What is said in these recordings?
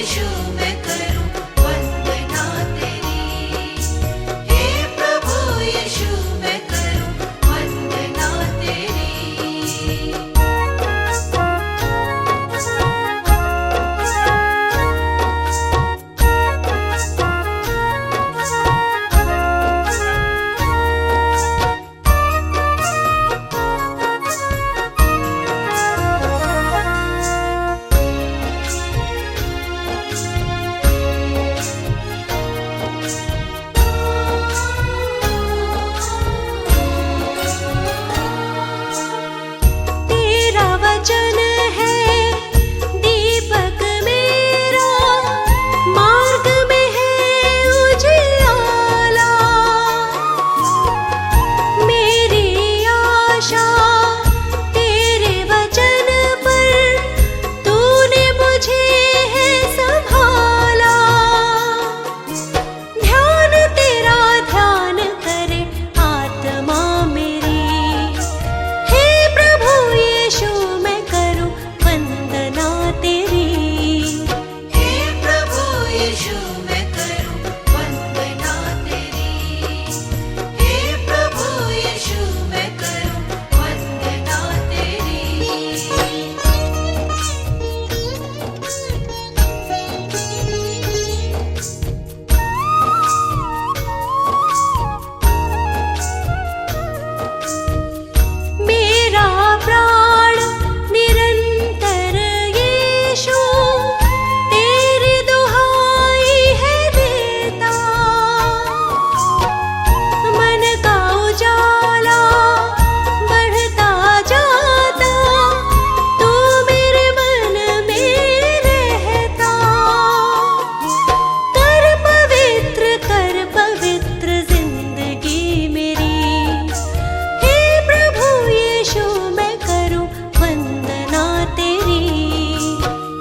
यीशु मैं करूं वंदना तेरी। हे प्रभु यीशु मैं करूं वंदना तेरी। तेरा वचन है दीपक मेरा, मार्ग में है उजियाला। मेरी आशा तेरे वचन पर, तूने मुझे है संभाला। ध्यान तेरा ध्यान करे आत्मा मेरी। हे प्रभु यीशु मैं करूं वंदना तेरी। हे प्रभु यीशु मैं करूं वंदना तेरी। हे प्रभु यीशु मैं करूं वंदना तेरी। मेरा प्राण निरंतर यीशु तेरी दुहाई है देता। मन का उजाला बढ़ता जाता, तू मेरे मन में रहता। कर पवित्र जिंदगी मेरी। हे प्रभु यीशु मैं करूं वंदना तेरी।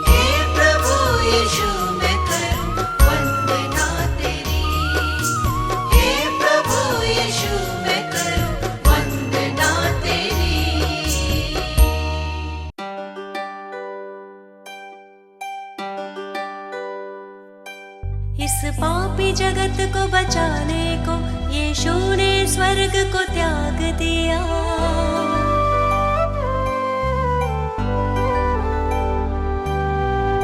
हे प्रभु यीशु मैं करूं वंदना तेरी। हे प्रभु यीशु मैं करूं वंदना तेरी। इस पापी जगत को बचाने को यीशु ने स्वर्ग को त्याग दिया।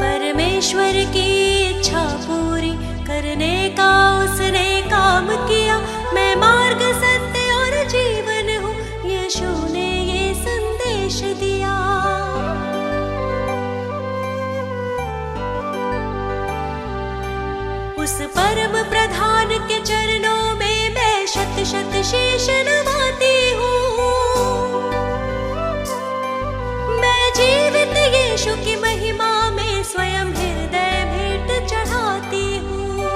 परमेश्वर की इच्छा पूरी करने का उसने काम किया। मैं मार्ग सत्य और जीवन हूँ, यीशु ने ये संदेश दिया। उस परम प्रधान के चरणों में मैं शत शत शीश नवाती हूँ। मैं जीवित यीशु की महिमा में स्वयं हृदय भेंट चढ़ाती हूँ।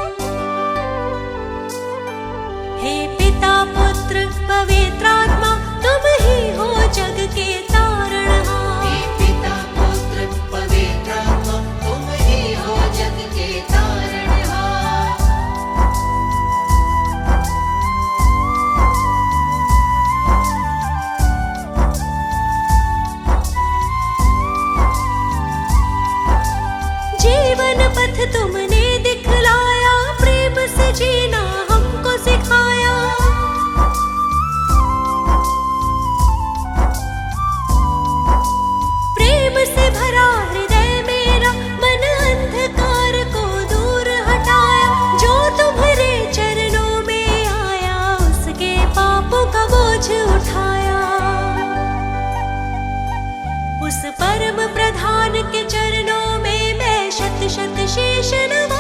हे पिता पुत्र पवित्र आत्मा, तुम ही हो जग के तारणहार। हे पिता पुत्र पवित्र आत्मा, तुम ही हो जग के तारणहार। जीवन पथ तुमने दिखलाया, प्रेम से जीना हमको सिखाया। प्रेम से भरा हृदय मेरा, मन अंधकार को दूर हटाया। जो तुम्हारे चरणों में आया, उसके पापों का बोझ उठाया। उस परम प्रधान के चरणों में मैं शत शत शीश नवा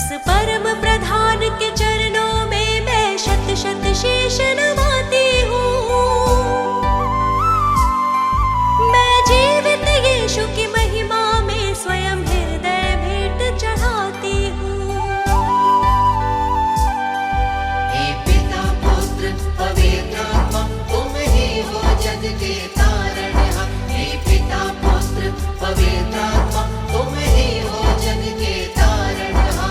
उस परम प्रधान के चरणों में मैं शत शत शीश नवाती हूँ। मैं जीवित यीशु की महिमा में स्वयं हृदय भेंट चढ़ाती हूँ। हे पिता पुत्र पवित्र आत्मा तुम ही हो जग के तारणहार। हे पिता पुत्र पवित्र आत्मा तुम ही हो जग के तारणहार।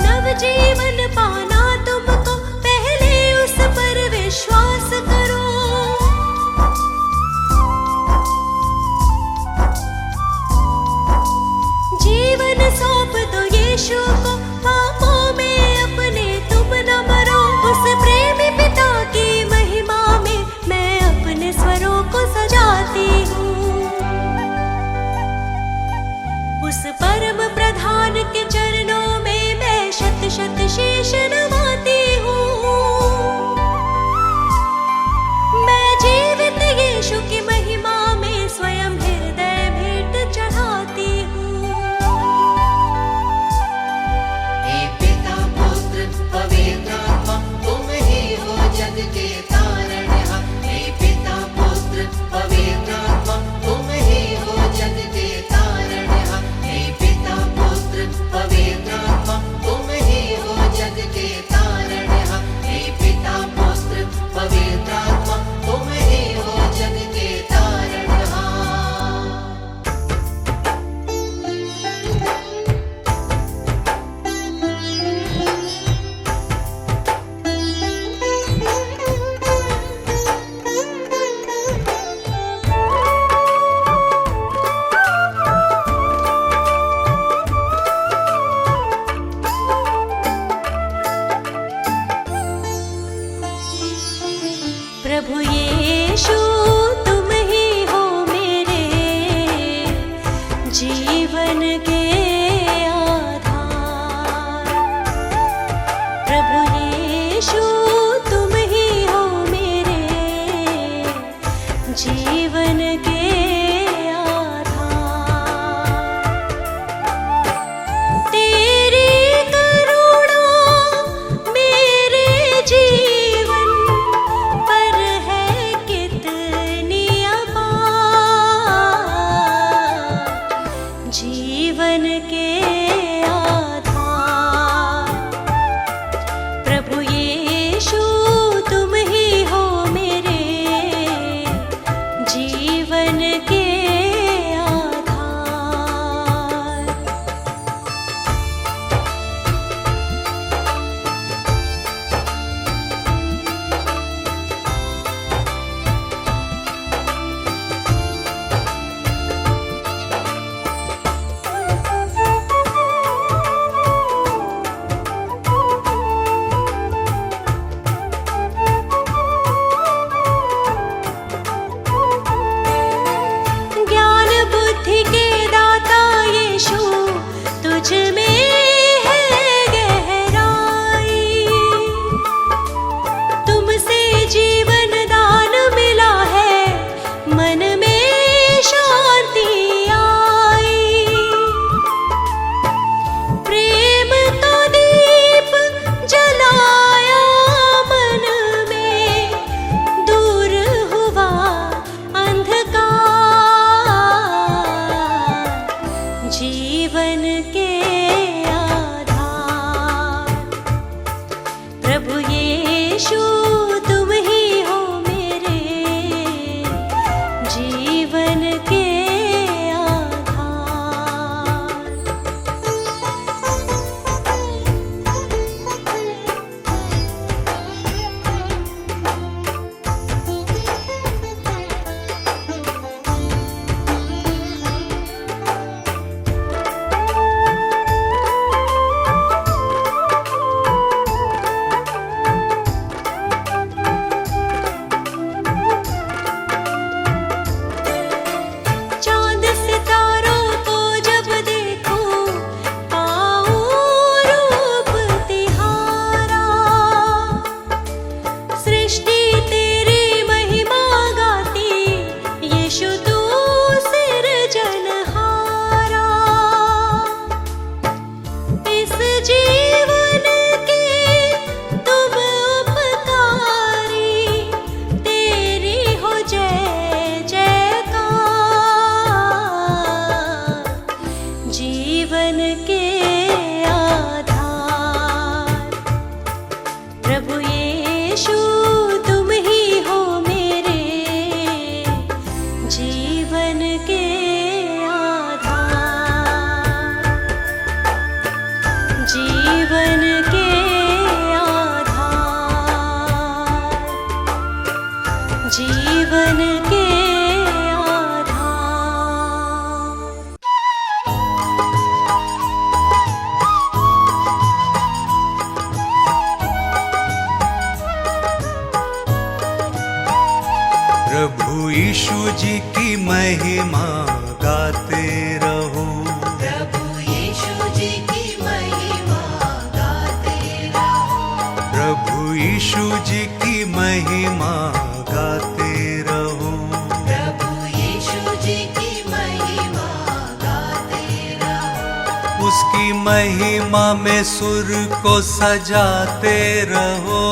नव जीवन पाना तुमको पहले उस पर विश्वास करो। जीवन सौंप दो यीशु को, पापों में अपने तुम न मरो। उस प्रेमी पिता की महिमा में मैं अपने स्वरों को सजाती हूँ। उस परम प्रधान के चरणों में मैं शत शत शीश नवाती हूँ। मैं जीवित यीशु की महिमा में स्वयं हृदय भेंट चढ़ाती हूँ। हे पिता पुत्र पवित्र आत्मा तुम ही हो जग के तारणहार। हे पिता पुत्र पवित्र आत्मा तुम ही हो जग के तारणहार। हे पिता पुत्र पवित्र आत्मा तुम ही हो जग के तारणहार। हे पिता पुत्र पवित्र आत्मा तुम ही हो जग के तारणहार। प्रभु यीशु तुम ही हो मेरे जीवन के आधार। प्रभु यीशु तुम ही हो मेरे जीवन के आधार। तेरी करुणा मेरे जीवन पर है कितनी अपार। जीवन के आधार यीशु जी की महिमा गाते रहो। प्रभु यीशु जी की महिमा गाते रहो। प्रभु यीशु जी की महिमा गाते रहो। प्रभु यीशु जी की महिमा गाते रहो। उसकी महिमा में सुर को सजाते रहो,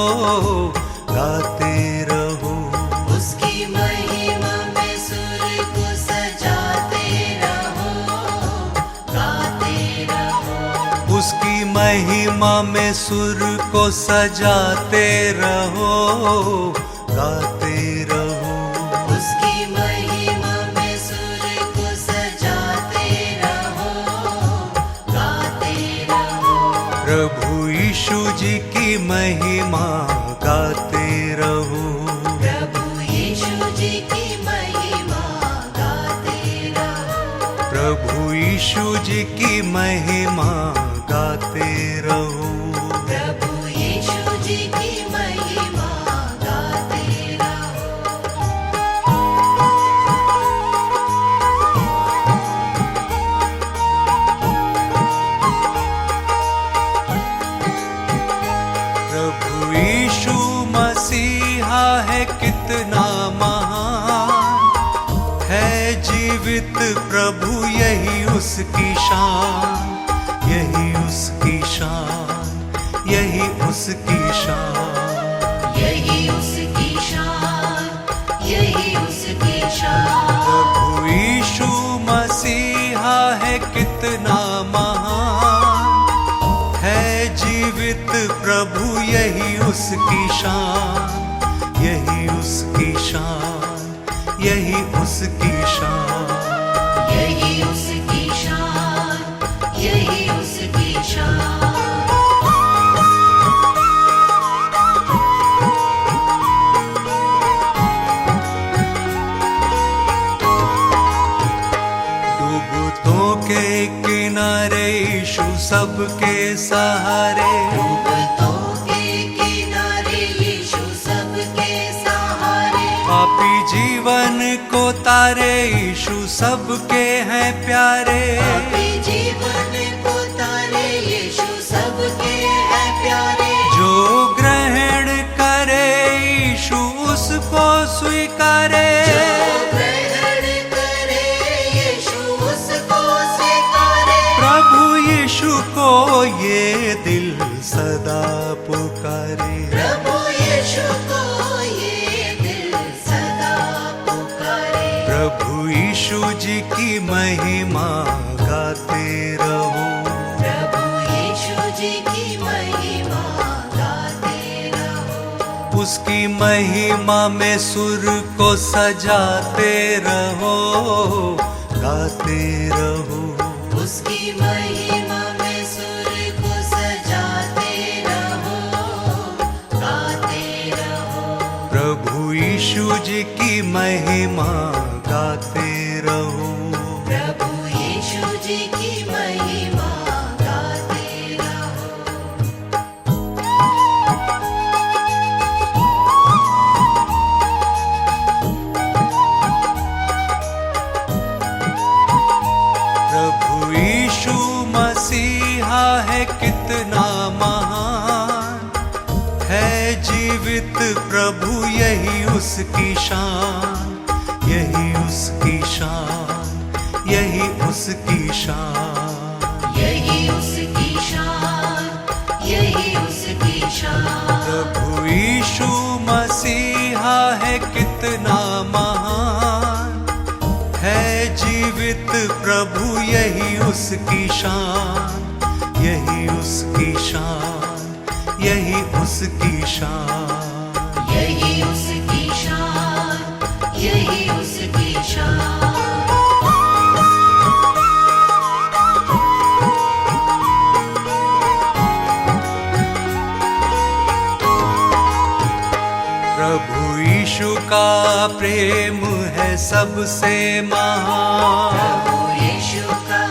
गाते रहो। उसकी महिमा में सुर को सजाते रहो, गाते रहो। उसकी महिमा में सुर को सजाते रहो, गाते रहो। उसकी महिमा में सुर को सजाते रहो, गाते रहो। प्रभु यीशु जी की महिमा गाते रहो। प्रभु यीशु जी की महिमा गाते रहो। प्रभु यीशु जी की महिमा गाते रहो। प्रभु यीशु जी की महिमा गाते रहो। प्रभु यीशु मसीहा है कितना महान, है जीवित प्रभु यही उसकी शान, यही उसकी शान, यही उसकी शान। यही उसकी शान, यही उसकी शान। प्रभु यीशु मसीहा है कितना महान, है जीवित प्रभु यही उसकी शान, यही उसकी शान, यही उसकी शान। यही उसकी शान, यही उसकी शान। डूबतों के किनारे यीशु सबके सहारे। डूबतों के किनारे यीशु सबके सहारे। पापी जीवन को तारे यीशु सबके हैं प्यारे। पापी जीवन को तारे यीशु सबके हैं प्यारे। जो ग्रहण करे यीशु उसको स्वीकारे। जो ग्रहण करे यीशु उसको स्वीकारे। प्रभु यीशु को ये दिल सदा पुकारे। प्रभु यीशु को ये दिल सदा पुकारे। प्रभु यीशु जी की महिमा गाते रहो। प्रभु यीशु जी की महिमा गाते रहो। उसकी महिमा में सुर को सजाते रहो, गाते रहो। उसकी महिमा में सुर को सजाते रहो, गाते रहो। प्रभु यीशु जी की महिमा गाते रहो। प्रभु यीशु जी की महिमा गाते रहो। प्रभु यीशु मसीहा है कितना महान, है जीवित प्रभु यही उसकी शान, यही उसकी शान, यही उसकी शान। यही उसकी शान, यही उसकी शान। प्रभु यीशु मसीहा है कितना महान, है जीवित प्रभु यही उसकी शान, यही उसकी शान, यही उसकी शान। यही उसकी शान, यही उसकी शान। प्रभु यीशु का प्रेम है सबसे महान। प्रभु यीशु का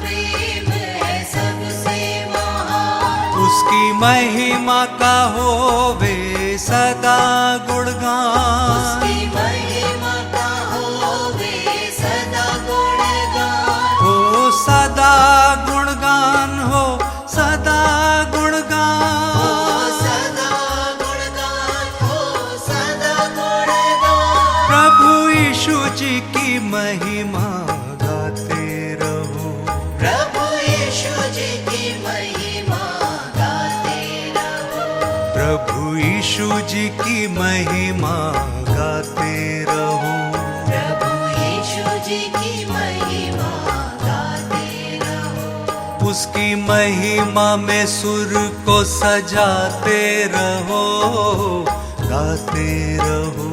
प्रेम है सबसे महान। उसकी महिमा का होवे सदा गुणगान। उसकी महिमा का हो हो सदा गुणगान, सदा गुणगान हो सदा गुणगान। प्रभु यीशु जी की महिमा गाते रहो, प्रभु यीशु जी की महिमा गाते रहो, प्रभु यीशु जी की महिमा गाते रहो। प्रभु यीशु जी की महिमा गाते रहो, उसकी महिमा में सुर को सजाते रहो, गाते रहो।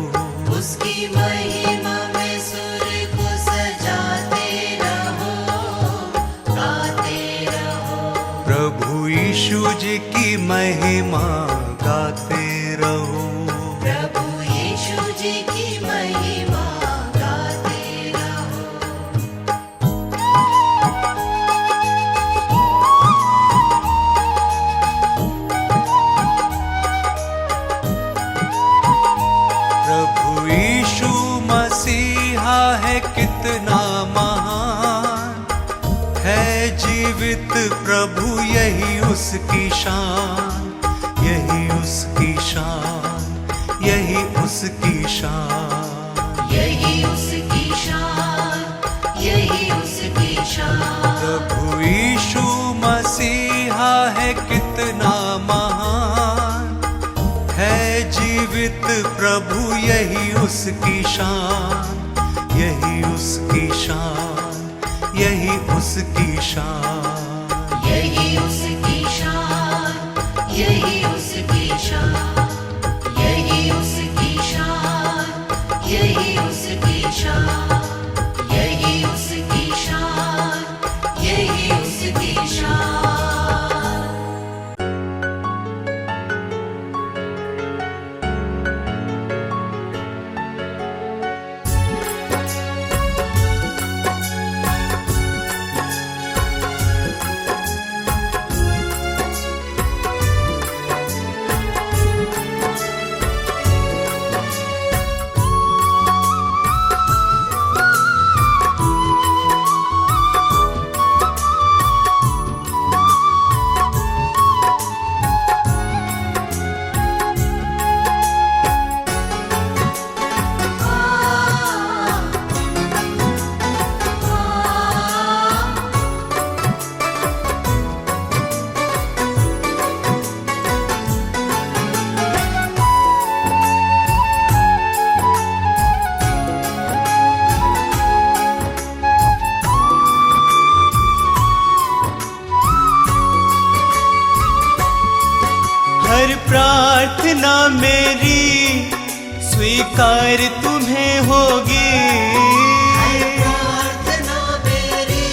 उसकी महिमा में सुर को सजाते रहो, गाते रहो, प्रभु यीशु जी की महिमा गाते रहो। प्रभु यीशु जी की महिमा गाते रहो। प्रभु यीशु मसीहा है कितना महान, है जीवित प्रभु यही उसकी शान, यही उसकी शान, यही उसकी शान। यही उसकी शान, यही उसकी शान। प्रभु यीशु मसीहा है कितना महान, है जीवित प्रभु यही उसकी शान, यही उसकी शान, यही उसकी शान। यही उसकी शान, यही उसकी शान, यही उसकी शान, यही उसकी शान, यही उसकी शान, यही उसकी शान। हर प्रार्थना मेरी स्वीकार तुम्हें होगी, प्रार्थना मेरी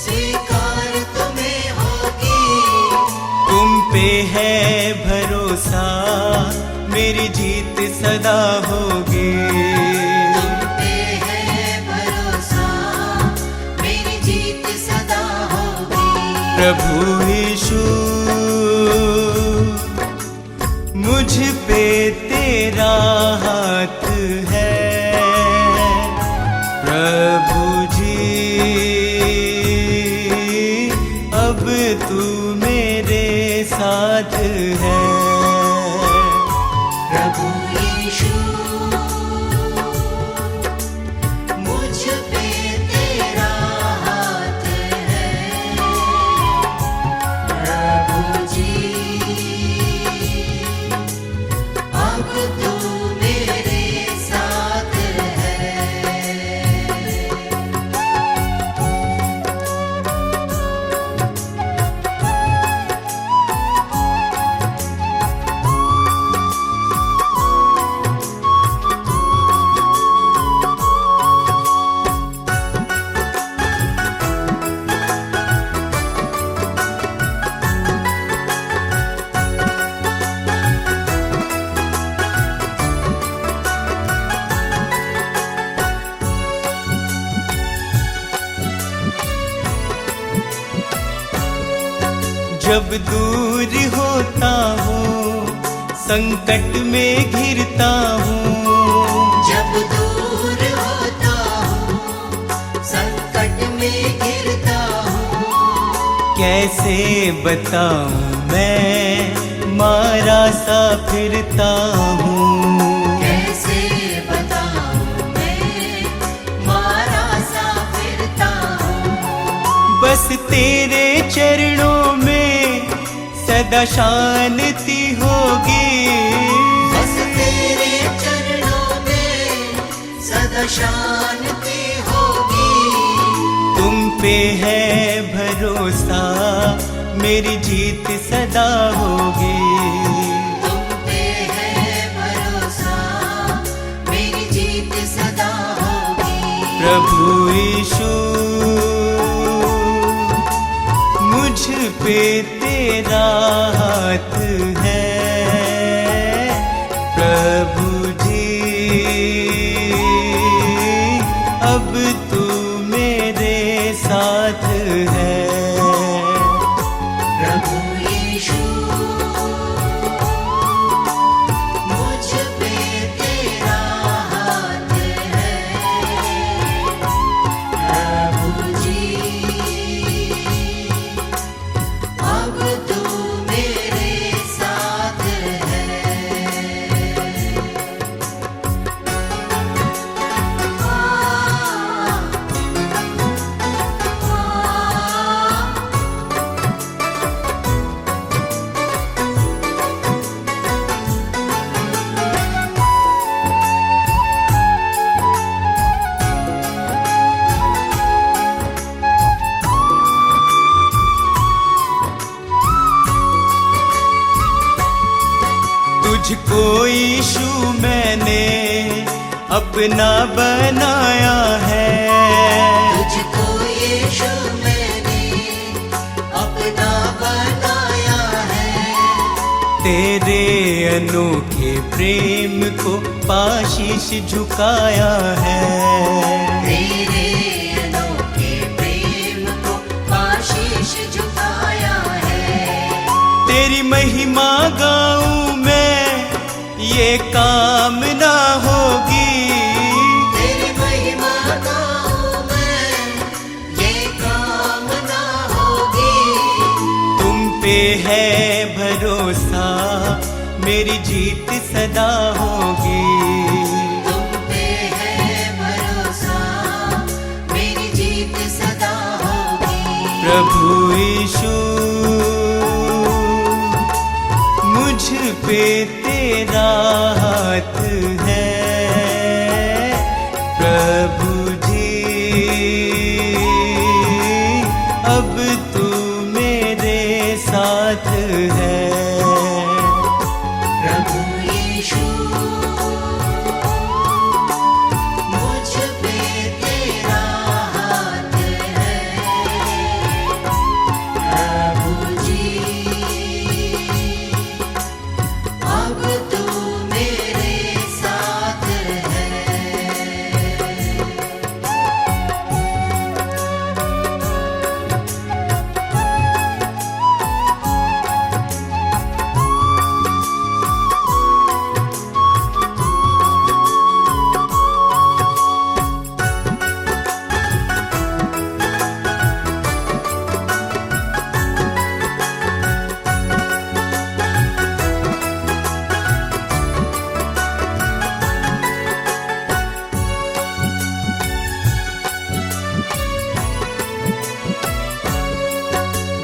स्वीकार तुम्हें होगी, तुम पे है भरोसा मेरी जीत सदा होगी। तुम पे है भरोसा मेरी जीत सदा होगी। प्रभु यीशु मुझ पे तेरा हाथ है, प्रभु जी अब तू मेरे साथ है। प्रभु यीशु मुझ पे तेरा हाथ है, प्रभु जी अब तू मेरे साथ है। जब दूर होता हूँ संकट में घिरता हूँ, जब दूर होता हूँ संकट में गिरता हूँ, कैसे बताऊं मैं मारा सा फिरता हूँ। कैसे बताऊं मैं मारा सा फिरता हूँ। बस तेरे चरणों में सदा शांति होगी। बस तेरे चरणों में सदा शांति होगी। तुम पे है भरोसा मेरी जीत सदा होगी। तुम पे है भरोसा मेरी जीत सदा होगी। प्रभु यीशु मुझ पे तेरा हाथ है। प्रभु जी अब तू मेरे साथ है। प्रभु यीशु मुझ पे तेरा हाथ है। प्रभु जी अब तू मेरे साथ है। तुझको यीशु मैंने अपना बनाया है। तुझको यीशु मैंने अपना बनाया है। तेरे अनोखे प्रेम को पाशीश झुकाया है। तेरे अनोखे प्रेम को आशीष झुकाया है। तेरी महिमा गाऊं मैं ये कामना होगी। तेरी महिमा गाऊं मैं ये कामना होगी। तुम पे है भरोसा मेरी जीत सदा होगी। तुम पे है भरोसा मेरी जीत सदा होगी। प्रभु यीशु मुझ पे तेरा हाथ है। प्रभु जी अब तू मेरे साथ है। प्रभु यीशु मुझ पे तेरा हाथ है। प्रभु जी अब तू मेरे साथ है।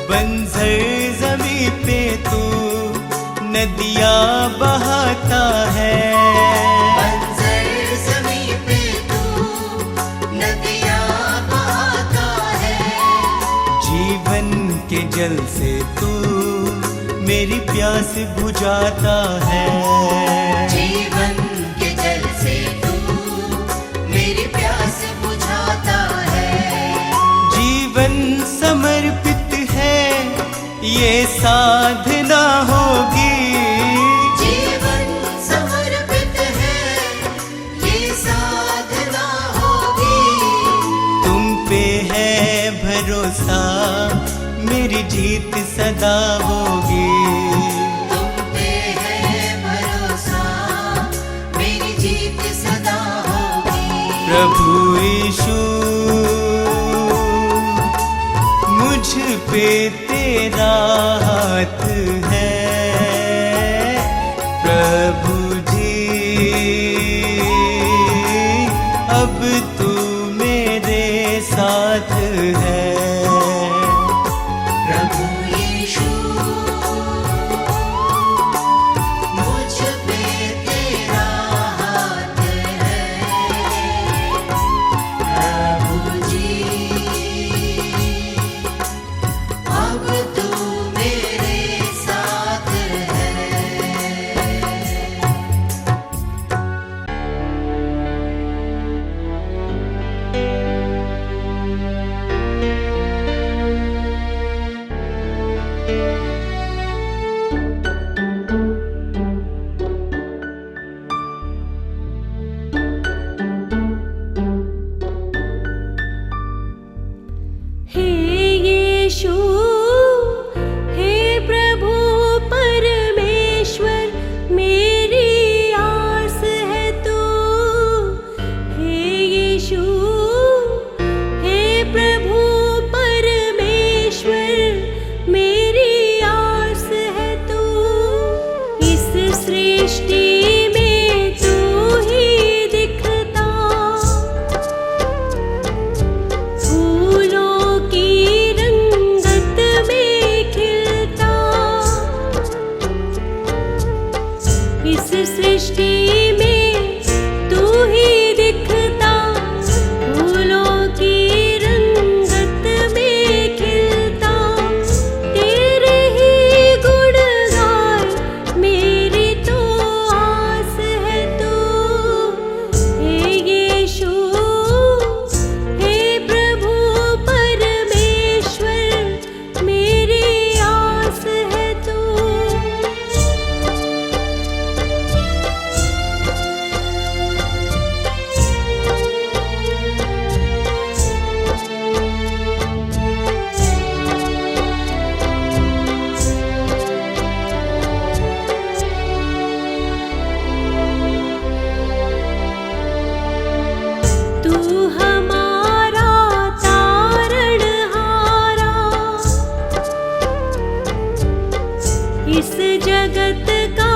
बंजर जमी पे तू नदियाँ बहाता है। बंजर ज़मीं पे तू नदियाँ बहाता है। जीवन के जल से तू मेरी प्यास बुझाता है। जीवन के जल से तू मेरी प्यास बुझाता है। जीवन समर्पित है ये साधना होगी। जीवन समर्पित है ये साधना होगी। तुम पे है भरोसा मेरी जीत सदा होगी। तुम पे है भरोसा मेरी जीत सदा होगी। प्रभु यीशु मुझ पे तेरा हाथ है प्रभु जी, अब तू मेरे साथ है। प्रभु यीशु मुझ पे तेरा हाथ है, प्रभु जी अब तू मेरे साथ है। हे यीशु, हे प्रभु परमेश्वर, मेरी आस है तू। हे यीशु, हे प्रभु परमेश्वर, मेरी आस है तू। इस सृष्टि में तू ही दिखता, फूलों की रंगत में खिलता। इस सृष्टि में तू ही दिखता, फूलों की रंगत में खिलता। तेरे ही गुण गाए मेरी तो आस है तू। हे यीशु, हे प्रभु परमेश्वर, मेरी आस है तू। तू हमारा तारणहारा, इस जगत का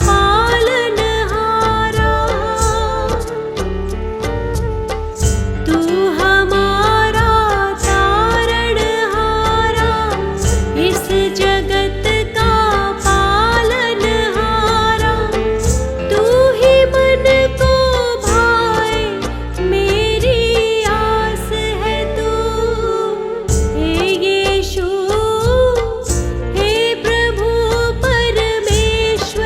पालनहारा। तू हमारा तारणहारा, इस जगत का पालनहारा। तू ही मन को भाए मेरी आस है तू। हे यीशु, हे प्रभु परमेश्वर,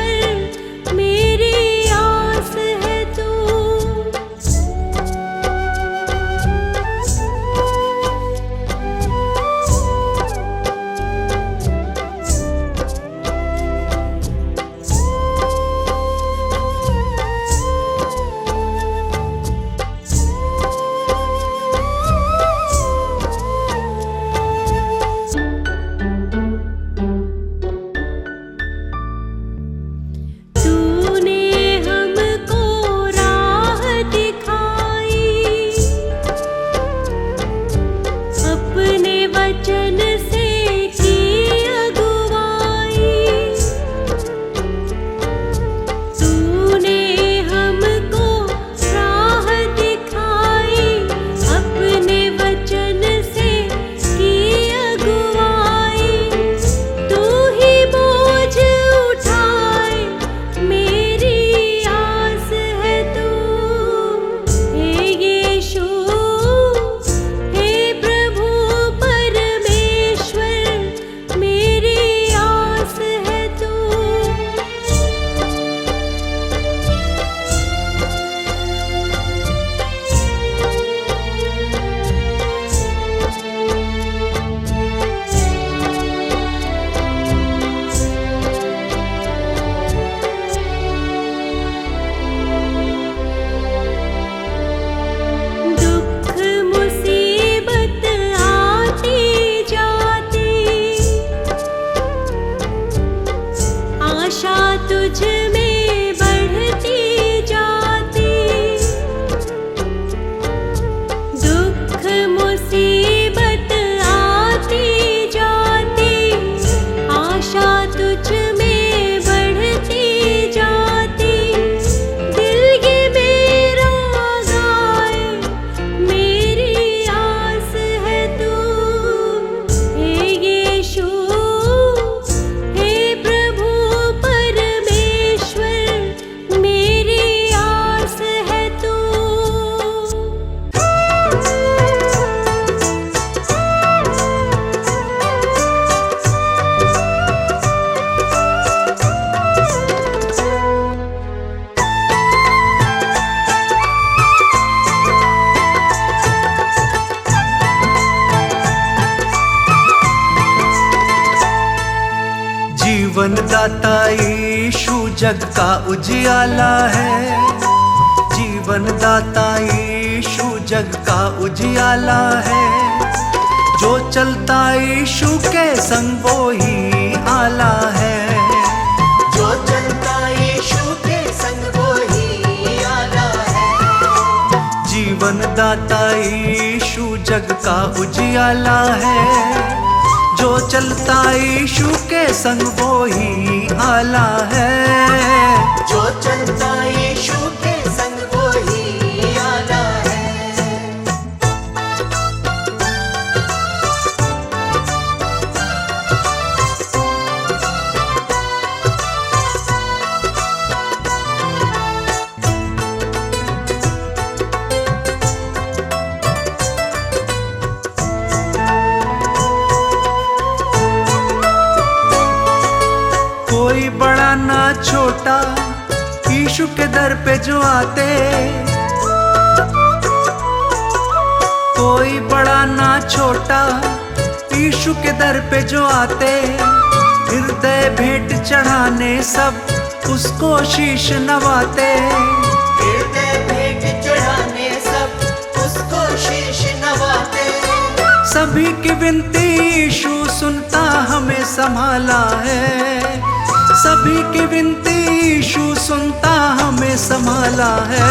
यीशु जग का उजियाला है। जीवन दाता यीशु जग का उजियाला है। जो चलता यीशु के संग वो ही आला है। जो चलता यीशु के संग वो ही आला है। जीवन दाता यीशु जग का उजियाला है। जो चलता यीशु के संग वो ही आला है। जो चलता यीशु के संग वो ही आला है। कोई बड़ा ना छोटा यीशु के दर पे जो आते। कोई बड़ा ना छोटा यीशु के दर पे जो आते। हृदय भेंट चढ़ाने सब उसको शीश नवाते। हृदय भेंट चढ़ाने सब उसको शीश नवाते। सभी की विनती यीशु सुनता हमें संभाला है। सभी की विनती यीशु सुनता हमें संभाला है।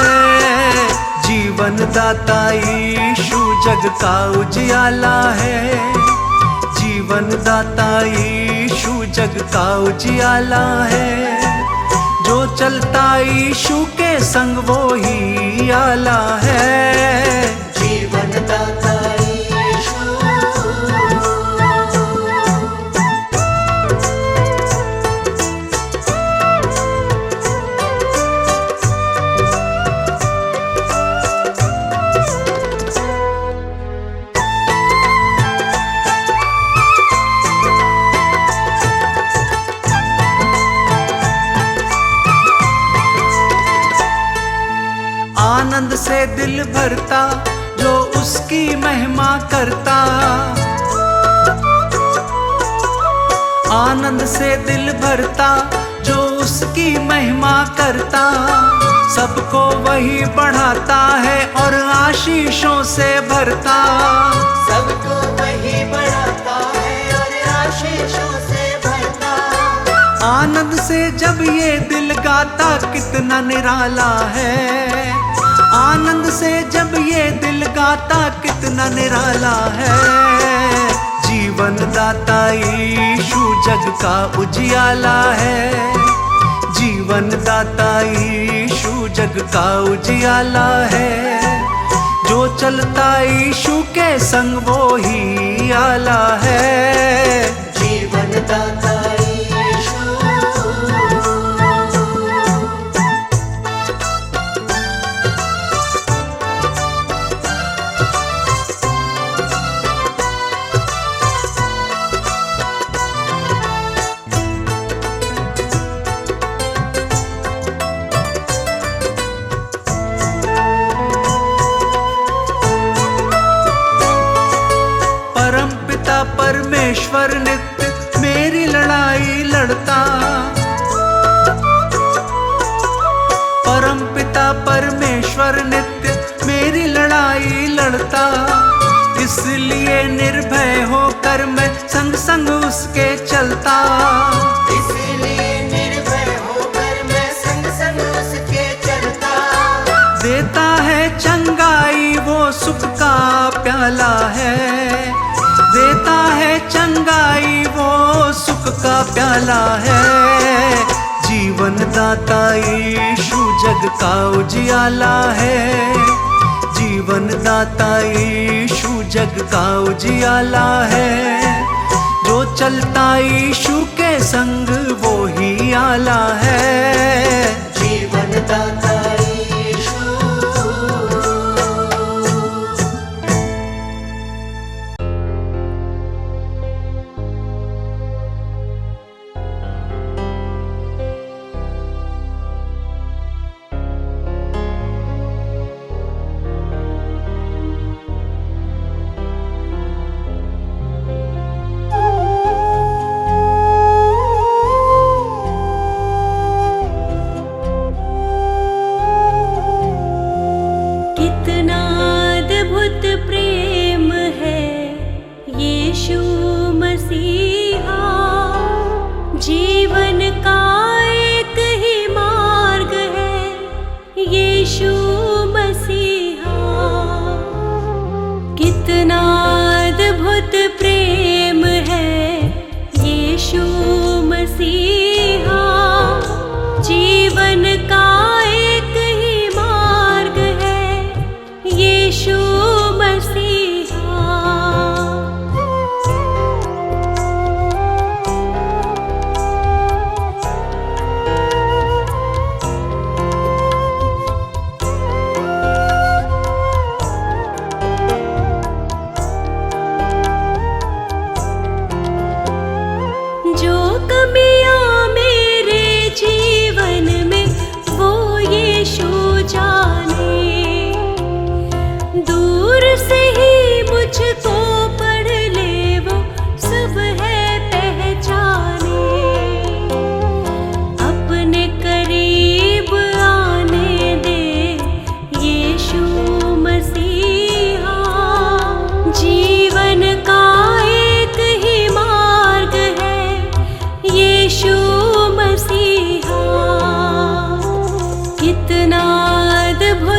जीवन दाता यीशु जग का उजियाला है। जीवन दाता यीशु जग का उजियाला है। जो चलता यीशु के संग वो ही आला है। जीवन दाता आनंद से दिल भरता जो उसकी महिमा करता। आनंद से दिल भरता जो उसकी महिमा करता। सबको वही बढ़ाता है और आशीषों से भरता। सबको वही बढ़ाता है और आशीषों से भरता। आनंद से जब ये दिल गाता कितना निराला है। आनंद से जब ये दिल गाता कितना निराला है। जीवन दाता यीशु जग का उजियाला है। जीवन दाता यीशु जग का उजियाला है। जो चलता यीशु के संग वो ही आला है। जीवन दाता परमेश्वर नित्य मेरी लड़ाई लड़ता। परम पिता परमेश्वर नित्य मेरी लड़ाई लड़ता। इसलिए निर्भय होकर मैं संग संग उसके चलता। इसलिए निर्भय होकर मैं संग संग उसके चलता। देता है चंगाई वो सुख का प्याला है। देता है चंगाई वो सुख का प्याला है। जीवन दाता यीशु जग का उजियाला है। जीवन दाता यीशु जग का उजियाला है। जो चलता यीशु के संग वो ही आला है। जीवन दाता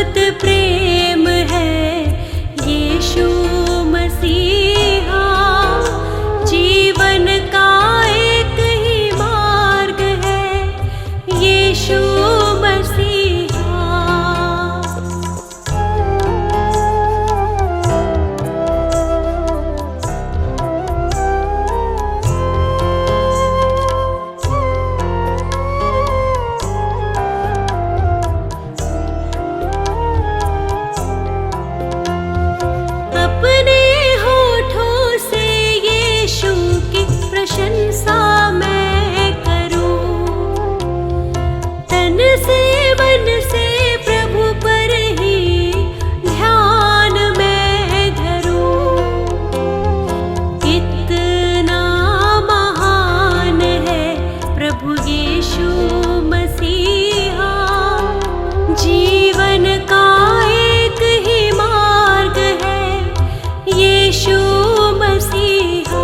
अद्भुत प्रेम है यीशु मसीहा। जीवन का एक ही मार्ग है यीशु मसीहा। अपने होठों से यीशु की प्रशंसा मैं करूं, तन से मन से प्रभु पर ही ध्यान मैं धरूं। कितना महान है प्रभु यीशु मसीहा। जीवन का एक ही मार्ग है यीशु मसीहा।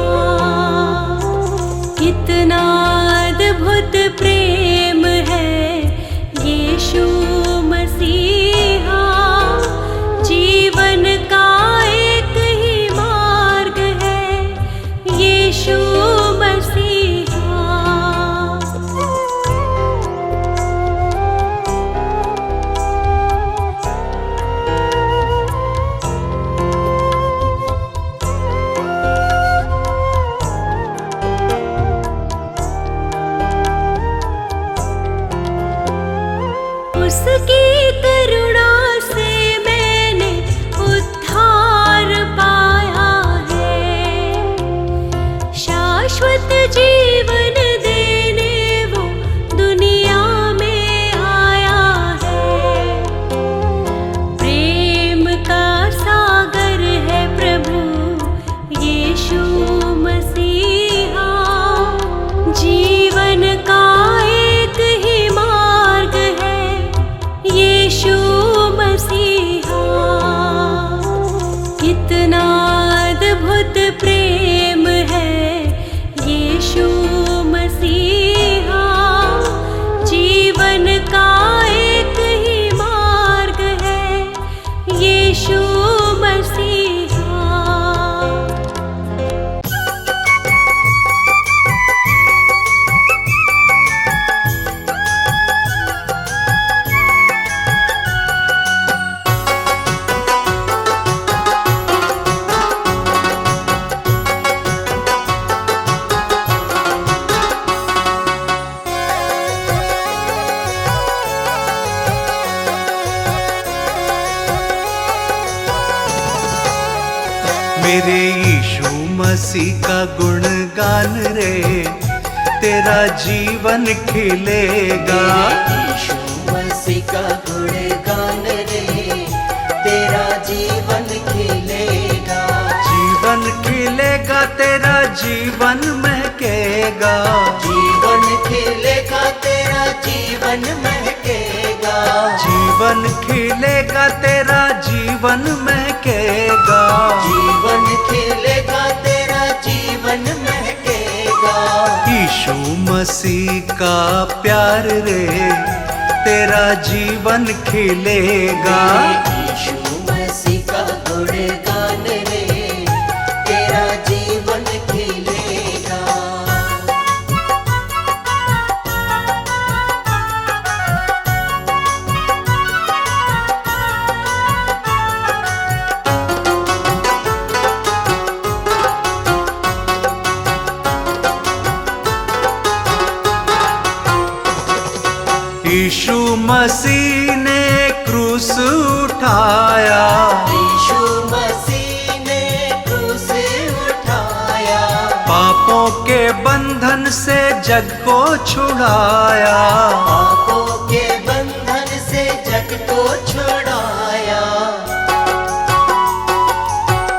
कितना अद्भुत प्रेम है यीशु मसीहा। जीवन का एक ही मार्ग है यीशु मसीहा। उसकी करुणा से मैंने उद्धार पाया है। शाश्वत जीवन देने वो दुनिया में आया है। प्रेम का सागर है प्रभु यीशु मसीहा। जीवन का एक ही मार्ग है यीशु मसीहा। कितना अद्भुत प्रेम है यीशु मसीहा। जीवन का एक ही मार्ग है यीशु मसीहा। मेरे यीशु मसीह का गुणगान रे, तेरा जीवन खिलेगा। यीशु मसीह का गुणगान रे, तेरा जीवन खिलेगा। जीवन खिलेगा, तेरा जीवन महकेगा। जीवन खिलेगा, तेरा जीवन महकेगा। जीवन खिलेगा, तेरा जीवन महकेगा। जीवन खिलेगा, तेरा जीवन महकेगा। यीशु मसीह का प्यार रे, तेरा जीवन खिलेगा। यीशु मसीह का गुणगान रे, तेरा जीवन खिलेगा। यीशु मसीह ने क्रूस उठाया। यीशु मसीह ने क्रूस उठाया। पापों के बंधन से जग को छुड़ाया। पापों के बंधन से जग को छुड़ाया।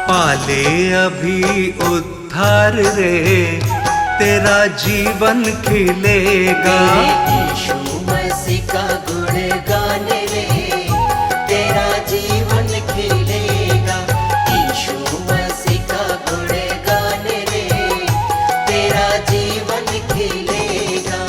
पाले अभी उद्धार रे, तेरा जीवन खिलेगा। यीशु मसीह का गुणगान रे, तेरा जीवन खिलेगा। यीशु मसीह का गुणगान रे, तेरा जीवन खिलेगा।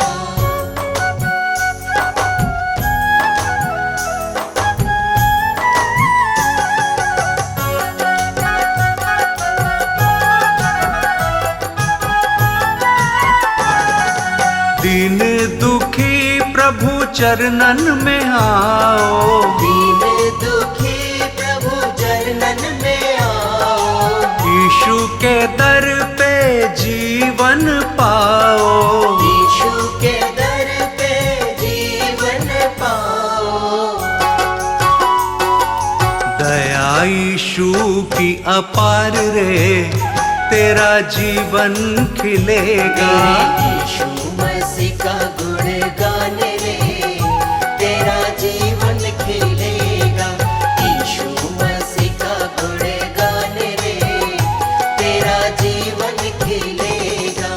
प्रभु चरणन में आओ, दीन दुखी प्रभु चरणन में आओ, यीशु के दर पे जीवन पाओ, यीशु के दर पे जीवन पाओ। दया यीशु की अपार रे, तेरा जीवन खिलेगा। यीशु मसीह का गुण गाने रे, तेरा जीवन खिलेगा। यीशु मसीह का गुण गाने रे, तेरा जीवन खिलेगा।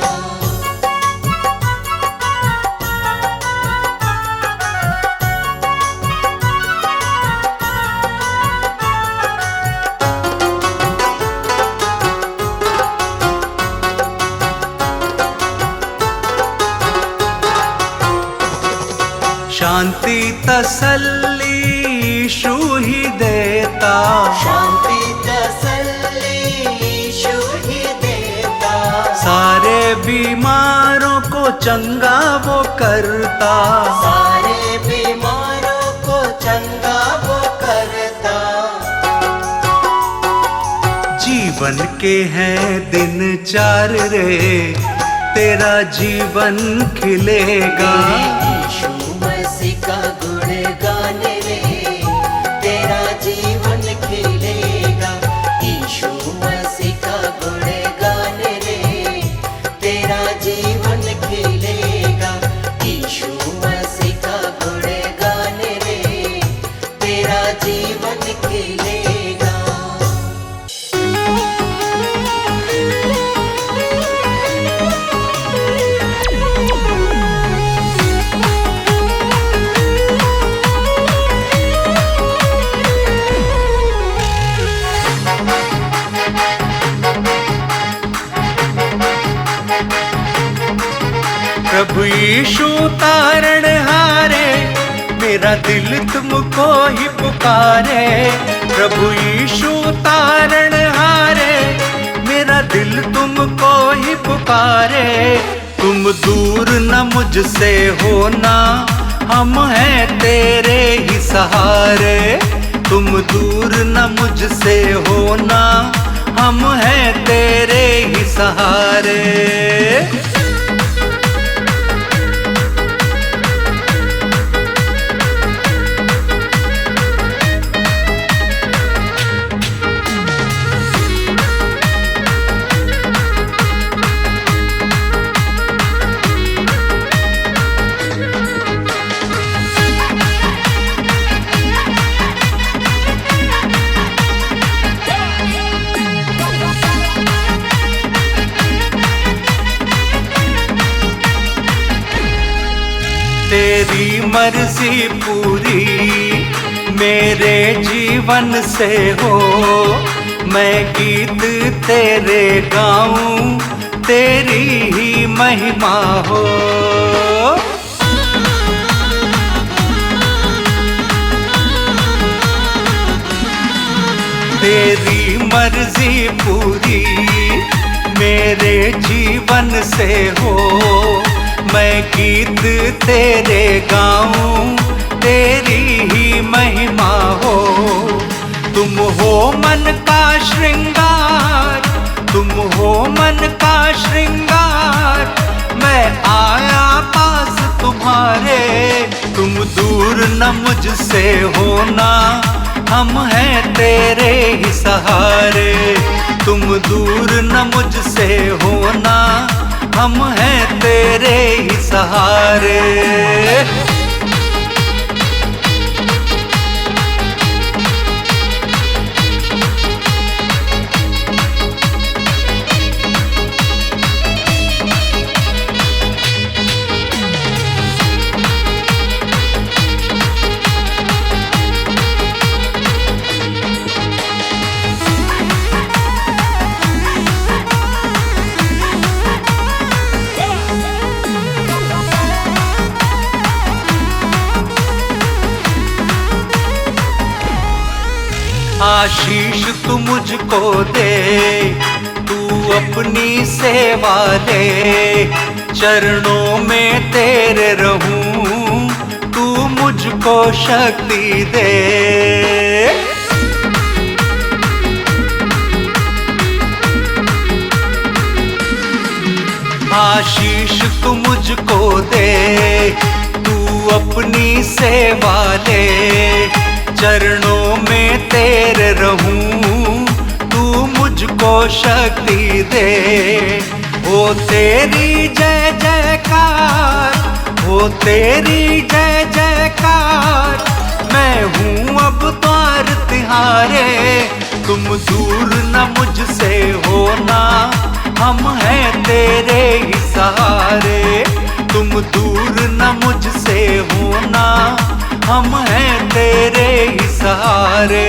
शांति तसल्ली यीशु ही देता, शांति तसल्ली यीशु ही देता, सारे बीमारों को चंगा वो करता, सारे बीमारों को चंगा वो करता। जीवन के हैं दिन चार रे, तेरा जीवन खिलेगा। यीशु मसीह का गुण गाने रे, तेरा जीवन खिलेगा। यीशु मसीह का गुण गाने रे, तेरा जीवन खिलेगा। यीशु मसीह का गुण गाने रे, तेरा जीवन खिलेगा। प्रभु यीशु तारण हारे, मेरा दिल तुमको ही पुकारे। प्रभु यीशु तारण हारे, मेरा दिल तुमको ही पुकारे। तुम दूर न मुझसे होना, हम हैं तेरे ही सहारे। तुम दूर न मुझसे होना, हम हैं तेरे ही सहारे। तेरी मर्जी पूरी मेरे जीवन से हो, मैं गीत तेरे गाऊं, तेरी ही महिमा हो। तेरी मर्जी पूरी मेरे जीवन से हो, मैं गीत तेरे गाऊं, तेरी ही महिमा हो। तुम हो मन का श्रृंगार, तुम हो मन का श्रृंगार, मैं आया पास तुम्हारे। तुम दूर न मुझसे होना, हम हैं तेरे ही सहारे। तुम दूर न मुझसे होना, हम हैं तेरे ही सहारे। आशीष तू मुझको दे, तू अपनी सेवा ले। चरणों में तेरे रहूं, मुझको शक्ति दे। आशीष तू मुझको दे, तू अपनी सेवा ले, चरणों में तेरे रहूं, तू मुझको शक्ति दे। हो तेरी जय जयकार, हो तेरी जय जयकार, मैं हूँ अब द्वार तिहारे। तुम दूर न मुझसे होना, हम हैं तेरे ही सहारे। तुम दूर न मुझसे होना, हम हैं तेरे ही सहारे।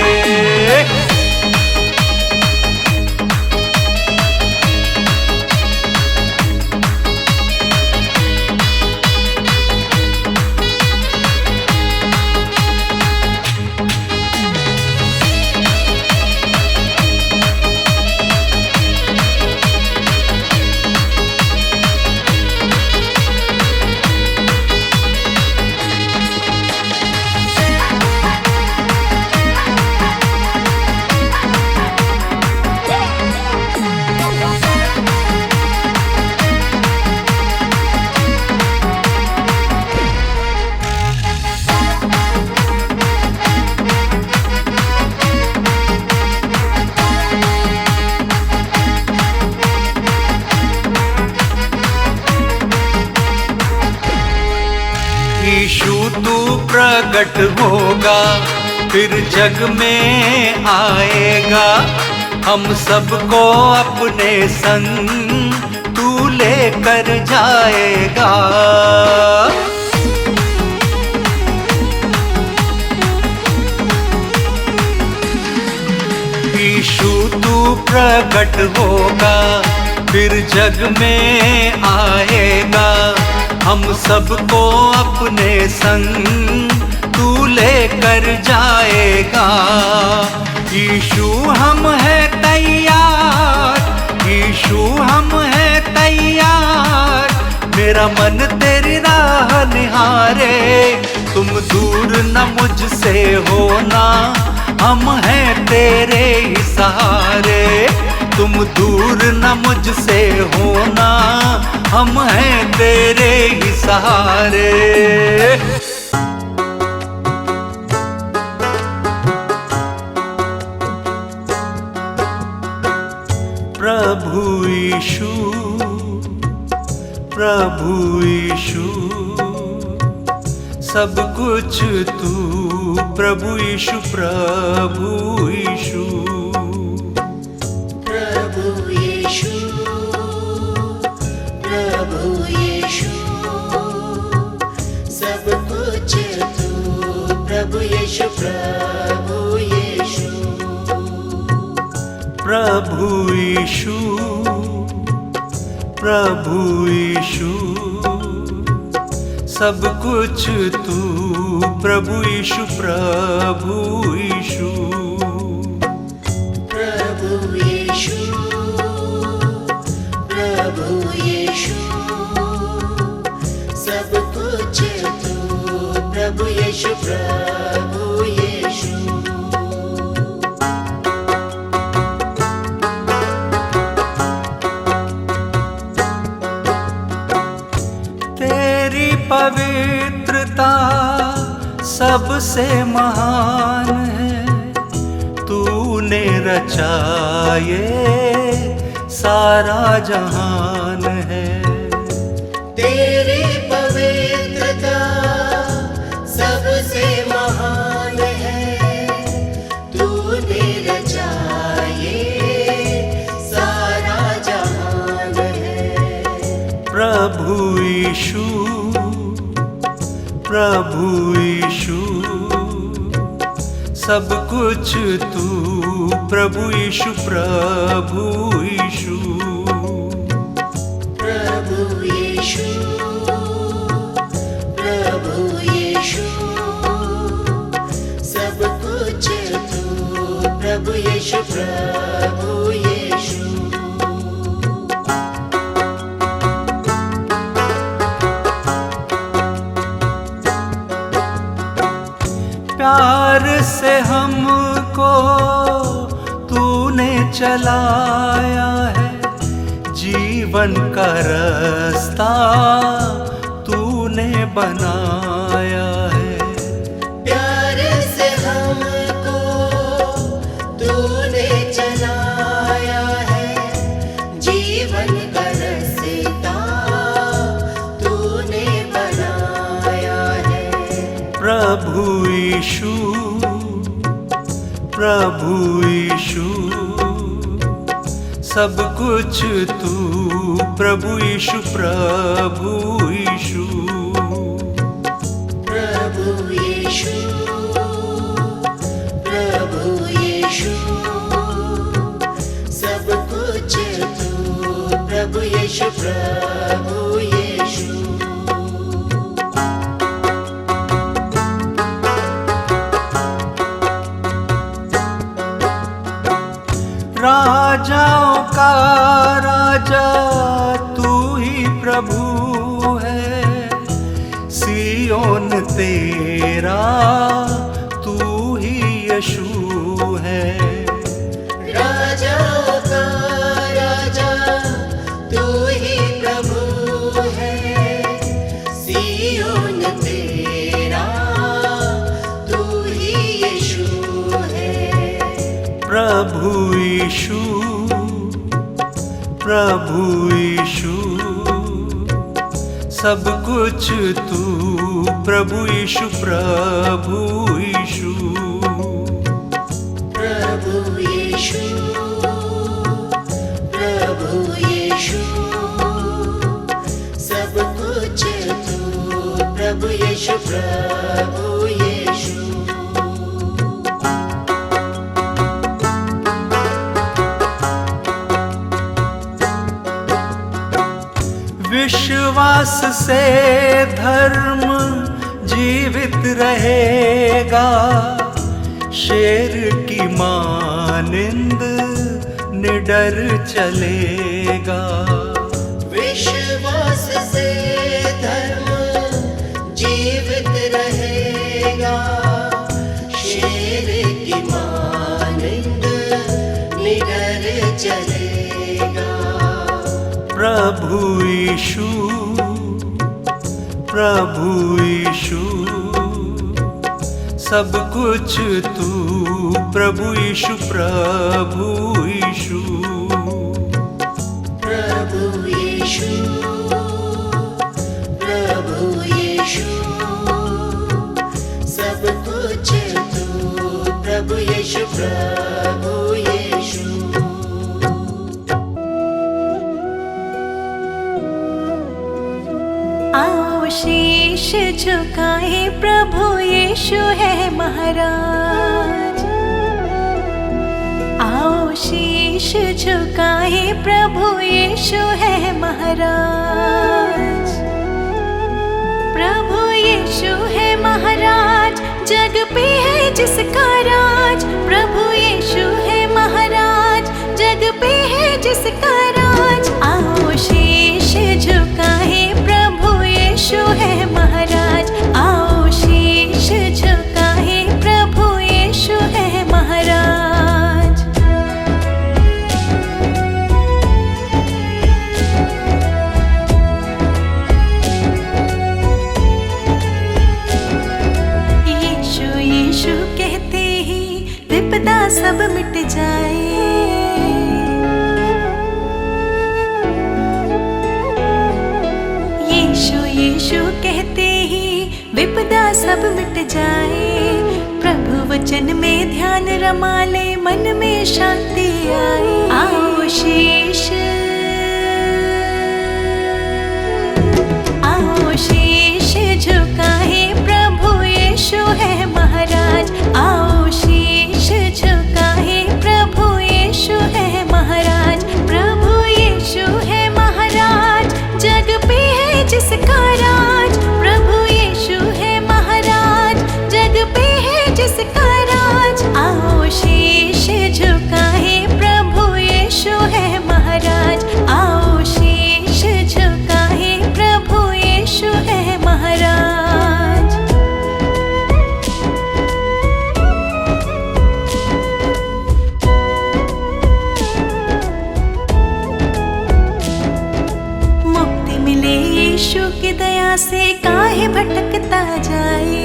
यीशु तू प्रकट होगा, फिर जग में आएगा, हम सबको अपने संग तू लेकर जाएगा। यीशु तू प्रकट होगा, फिर जग में आएगा, हम सबको अपने संग तू लेकर जाएगा। यीशु हम है तैयार, यीशु हम है तैयार, मेरा मन तेरी राह निहारे। तुम दूर न मुझसे होना, हम हैं तेरे ही सहारे। तुम दूर न मुझसे होना, हम हैं तेरे ही सहारे। प्रभु यीशु, प्रभु यीशु, सब कुछ तू, प्रभु यीशु, प्रभु यीशु। प्रभु यीशु, प्रभु यीशु, सब कुछ तू, प्रभु यीशु, प्रभु यीशु। प्रभु यीशु, प्रभु यीशु, सब कुछ तू, प्रभु यीशु, प्रभु यीशु। प्रभु यीशु, प्रभु यीशु, सब कुछ तू, प्रभु यीशु, प्रभु यीशु। तेरी पवित्रता सबसे महान है, तूने रचा ये सारा जहान है। तेरी पवित्रता सबसे महान है, तूने रचा ये सारा जहान है। प्रभु यीशु, प्रभु यीशु, सब कुछ तू, प्रभु यीशु, प्रभु यीशु। प्रभु यीशु, प्रभु यीशु, सब कुछ तू, प्रभु यीशु, प्रभु यीशु। प्यार से हमको तूने चलाया है, जीवन का रास्ता तूने बनाया है। प्यार से हमको तूने चलाया है, जीवन का रास्ता तूने बनाया है। प्रभु यीशु, प्रभु यीशु, सब कुछ तू, प्रभु यीशु, प्रभु यीशु। प्रभु यीशु, प्रभु यीशु, सब कुछ तू, प्रभु यीशु, प्रभु यीशु। राजाओं का राजा तू ही प्रभु है, सियोन तेरा तू ही यीशु है। राजाओं का राजा तू ही प्रभु है, सियोन तेरा तू ही यीशु है। प्रभु यीशु, प्रभु यीशु, सब कुछ तू, प्रभु यीशु, प्रभु यीशु। प्रभु यीशु, प्रभु यीशु, सब कुछ तू, प्रभु यीशु, प्रभु यीशु। विश्वास से धर्म जीवित रहेगा, शेर की मानिंद निडर चलेगा। विश्वास से धर्म जीवित रहेगा, शेर की मानिंद निडर चलेगा। प्रभु यीशु, प्रभु यीशु, सब कुछ तू, प्रभु यीशु, प्रभु यीशु। प्रभु यीशु, प्रभु यीशु, सब कुछ तू, प्रभु यीशु, प्रभु यीशु। आओ शीश झुकाए, प्रभु यीशु है महाराज। आओ शीश झुकाए, प्रभु यीशु है महाराज। प्रभु यीशु है महाराज, जग पे है जिसका राज। प्रभु यीशु है महाराज, जग पे है जिसका राज। आओ शीश झुकाए, प्रभु यीशु है महाराज। आओ शीश झुकाए, प्रभु यीशु है महाराज। यीशु यीशु कहते ही विपदा सब मिट जाए। यीशु यीशु कहते ही विपदा सब मिट जाए। प्रभु वचन में ध्यान रमा ले, मन में शांति आए। आओ शीश, आओ शीश झुकाए, प्रभु यीशु है महाराज। आओ शीश झुकाए, प्रभु यीशु है महाराज। प्रभु यीशु है महाराज, जग पे है जिसका राज। प्रभु यीशु है महाराज, जग पे है जिसका राज। आओ शीश झुकाए, प्रभु यीशु है महाराज। आओ शीश झुकाए, प्रभु यीशु है से काहे भटकता जाए।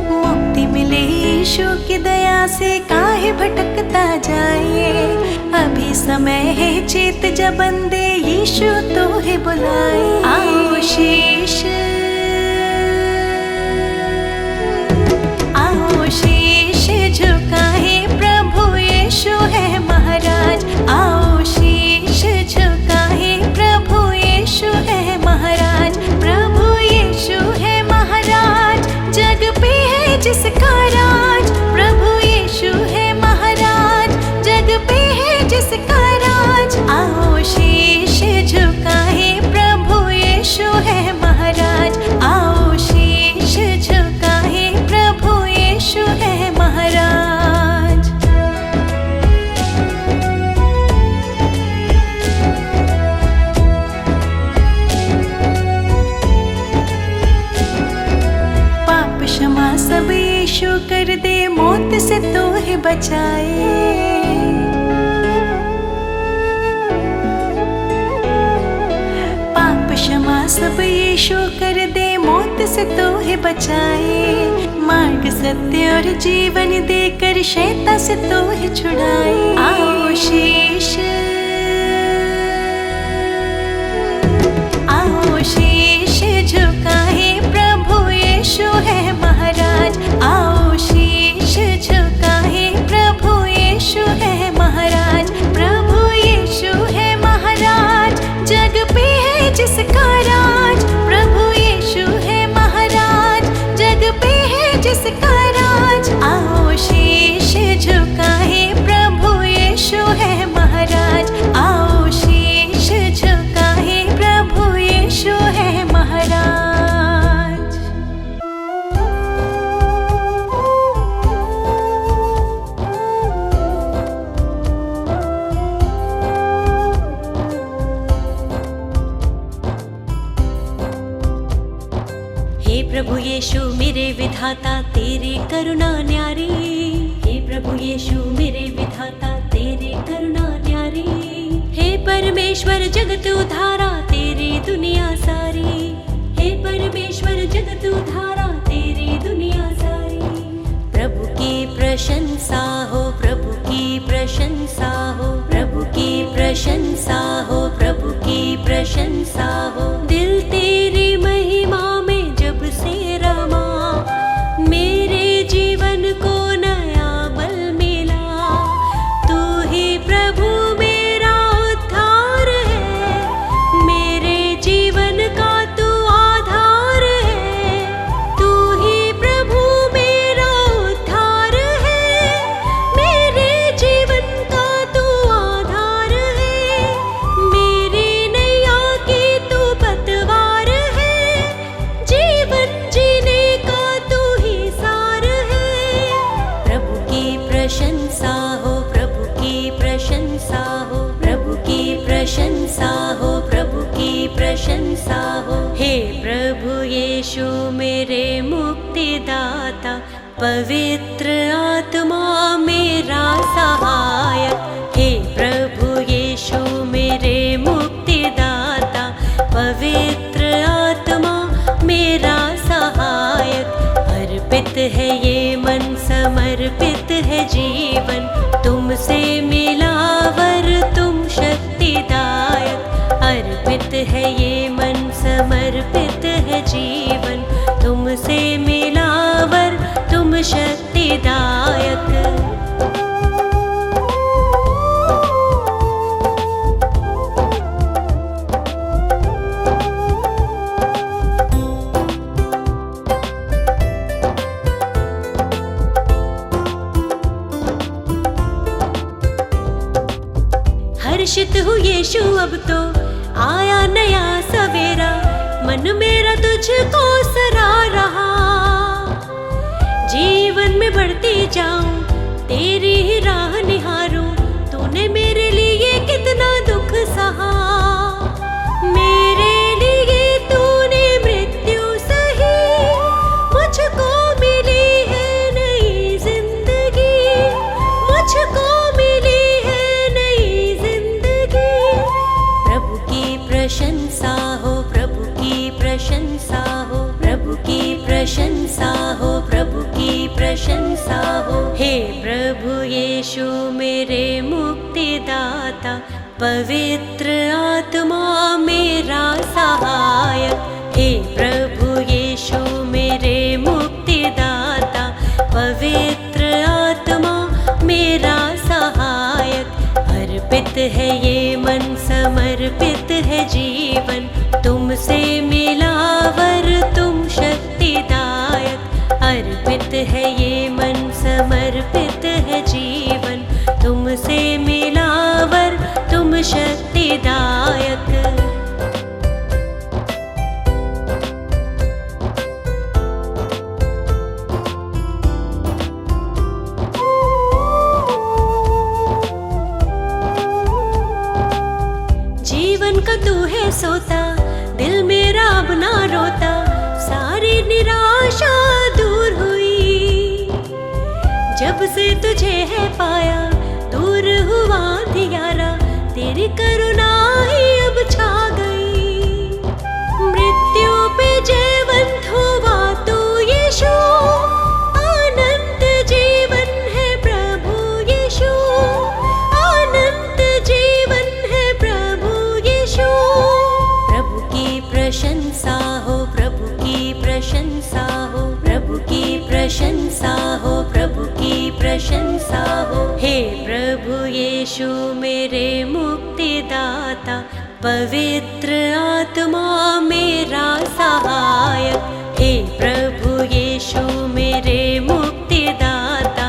मुक्ति मिले यीशु की दया से काहे भटकता जाए। अभी समय है चेत जब बंदे यीशु तो है बुलाए। आओ शीश झुकाए, प्रभु यीशु है महाराज। आओ शीश झुकाए, प्रभु यीशु है महाराज। प्रभु यीशु है महाराज, जग पे है जिसका राज। प्रभु यीशु है महाराज, जग पे है जिसका राज। आओ शीश झुकाए, प्रभु यीशु है महाराज। आओ शीश झुकाए, प्रभु यीशु है महाराज। पाप क्षमा सब यीशु कर दे, मौत से तो है बचाए। पाप क्षमा सब यीशु कर दे, मौत से तो है बचाए। मार्ग सत्य और जीवन देकर शैतान से तो है छुड़ाए। आओ शीश झुकाए, प्रभु यीशु है महाराज। आओ शीश झुकाए, प्रभु यीशु है महाराज। प्रभु यीशु है महाराज, जग पे है जिसका राज। प्रभु यीशु है महाराज, जग पे है जिसका राज। आओ शीश झुकाए, प्रभु यीशु है महाराज। आओ शीश झुकाए, प्रभु यीशु है महाराज। हे प्रभु यीशु मेरे विधाता, तेरी करुणा न्यारी। हे प्रभु यीशु मेरे विधाता, तेरी करुणा न्यारी। हे परमेश्वर जगत उद्धारा, तेरी दुनिया सारी। हे परमेश्वर जगत उद्धारा, तेरी दुनिया सारी। प्रभु की प्रशंसा हो, प्रभु की प्रशंसा हो, प्रभु की प्रशंसा हो, प्रभु की प्रशंसा हो। दिल तेरी महिमा में जब से रमा, मेरे जीवन को नया बल मिला। तू ही प्रभु मेरा उद्धार है, मेरे जीवन का तू आधार है। तू ही प्रभु मेरा उद्धार है, मेरे जीवन का तू आधार है। मेरी नैया की तू पतवार है, जीवन जीने का तू ही सार है। प्रभु की प्रशंसा हो, प्रभु की प्रशंसा हो, प्रभु की प्रशंसा हो, प्रभु की प्रशंसा हो। हे प्रभु यीशु मेरे मुक्तिदाता, पवित्र आत्मा मेरा सहायक। हे प्रभु यीशु मेरे मुक्तिदाता, पवित्र आत्मा मेरा सहायक। अर्पित है ये मन, समर्पित है जीवन, तुमसे मिला वर तुम शक्तिदायक। अर्पित है ये मन, समर्पित है जीवन, तुमसे मिला वर तुम शक्तिदायक। हर्षित हूँ यीशु, अब तो आया नया सवेरा। मन मेरा तुझको सरा रहा, जीवन में बढ़ती जाऊं, तेरी ही राह निहारूं। तूने मेरे लिए कितना दुख सहा, मेरे लिए तूने मृत्यु सही। मुझको मिली है नई जिंदगी, मुझको मिली है नई जिंदगी। पवित्र आत्मा मेरा सहायक, हे प्रभु यीशु मेरे मुक्तिदाता। पवित्र आत्मा मेरा सहायक, अर्पित है ये मन, समर्पित है जीवन, तुमसे मिला वर तुम शक्तिदायक। अर्पित है ये मन, समर्पित है जीवन, तुमसे मिला वर तुम शक्तिदायक। जीवन का तू है सोता, दिल मेरा अब ना रोता, सारी निराशा दूर हुई। जब से तुझे है पाया, दूर हुआ अंधियारा, तेरी करुणा ही अब छा गई। मृत्यु पे जयवंत हुआ तू यीशु, अनंत जीवन है प्रभु यीशु, अनंत जीवन है प्रभु यीशु। प्रभु की प्रशंसा हो, प्रभु की प्रशंसा हो, प्रभु की प्रशंसा हो, प्रभु की प्रशंसा हो। हे प्रभु यीशु मेरे मुक्तिदाता, पवित्र आत्मा मेरा सहायक, हे प्रभु यीशु मेरे मुक्तिदाता।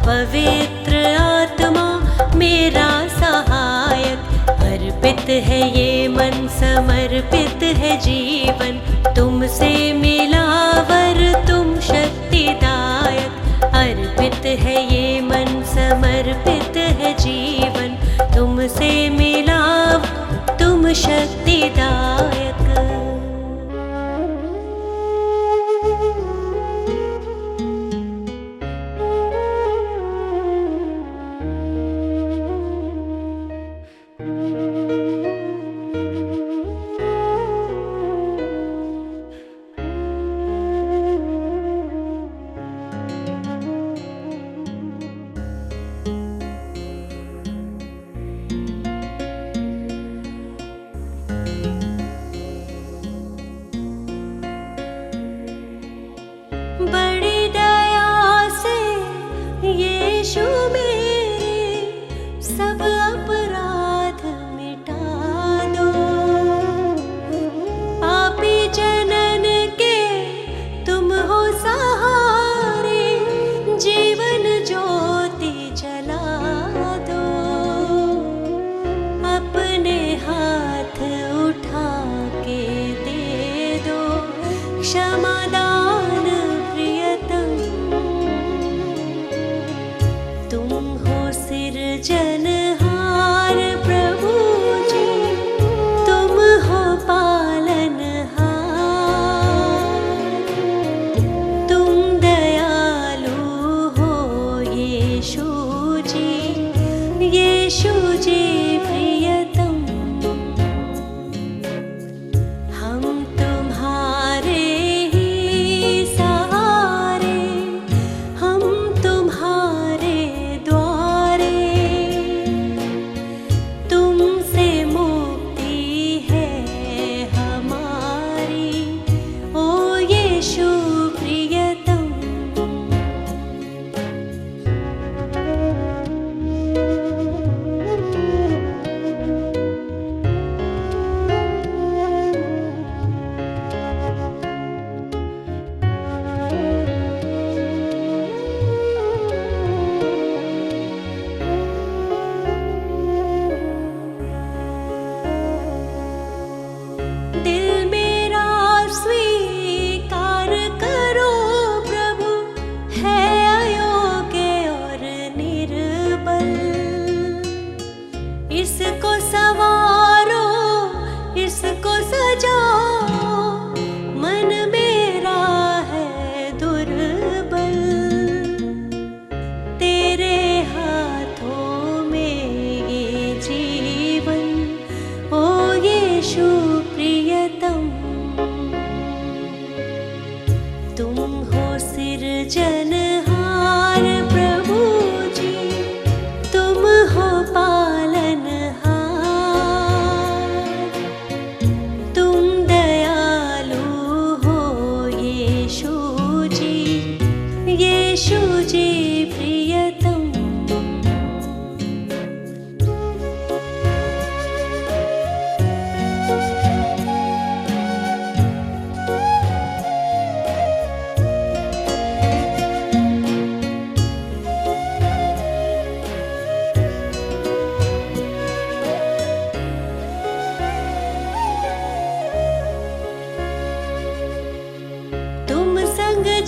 पवित्र आत्मा मेरा सहायक, अर्पित है ये मन, समर्पित है जीवन, तुमसे मिला वर तुम शक्तिदायक। अर्पित है ये मन, समर्पित है जीवन, तुमसे मिला तुम शक्तिदायक।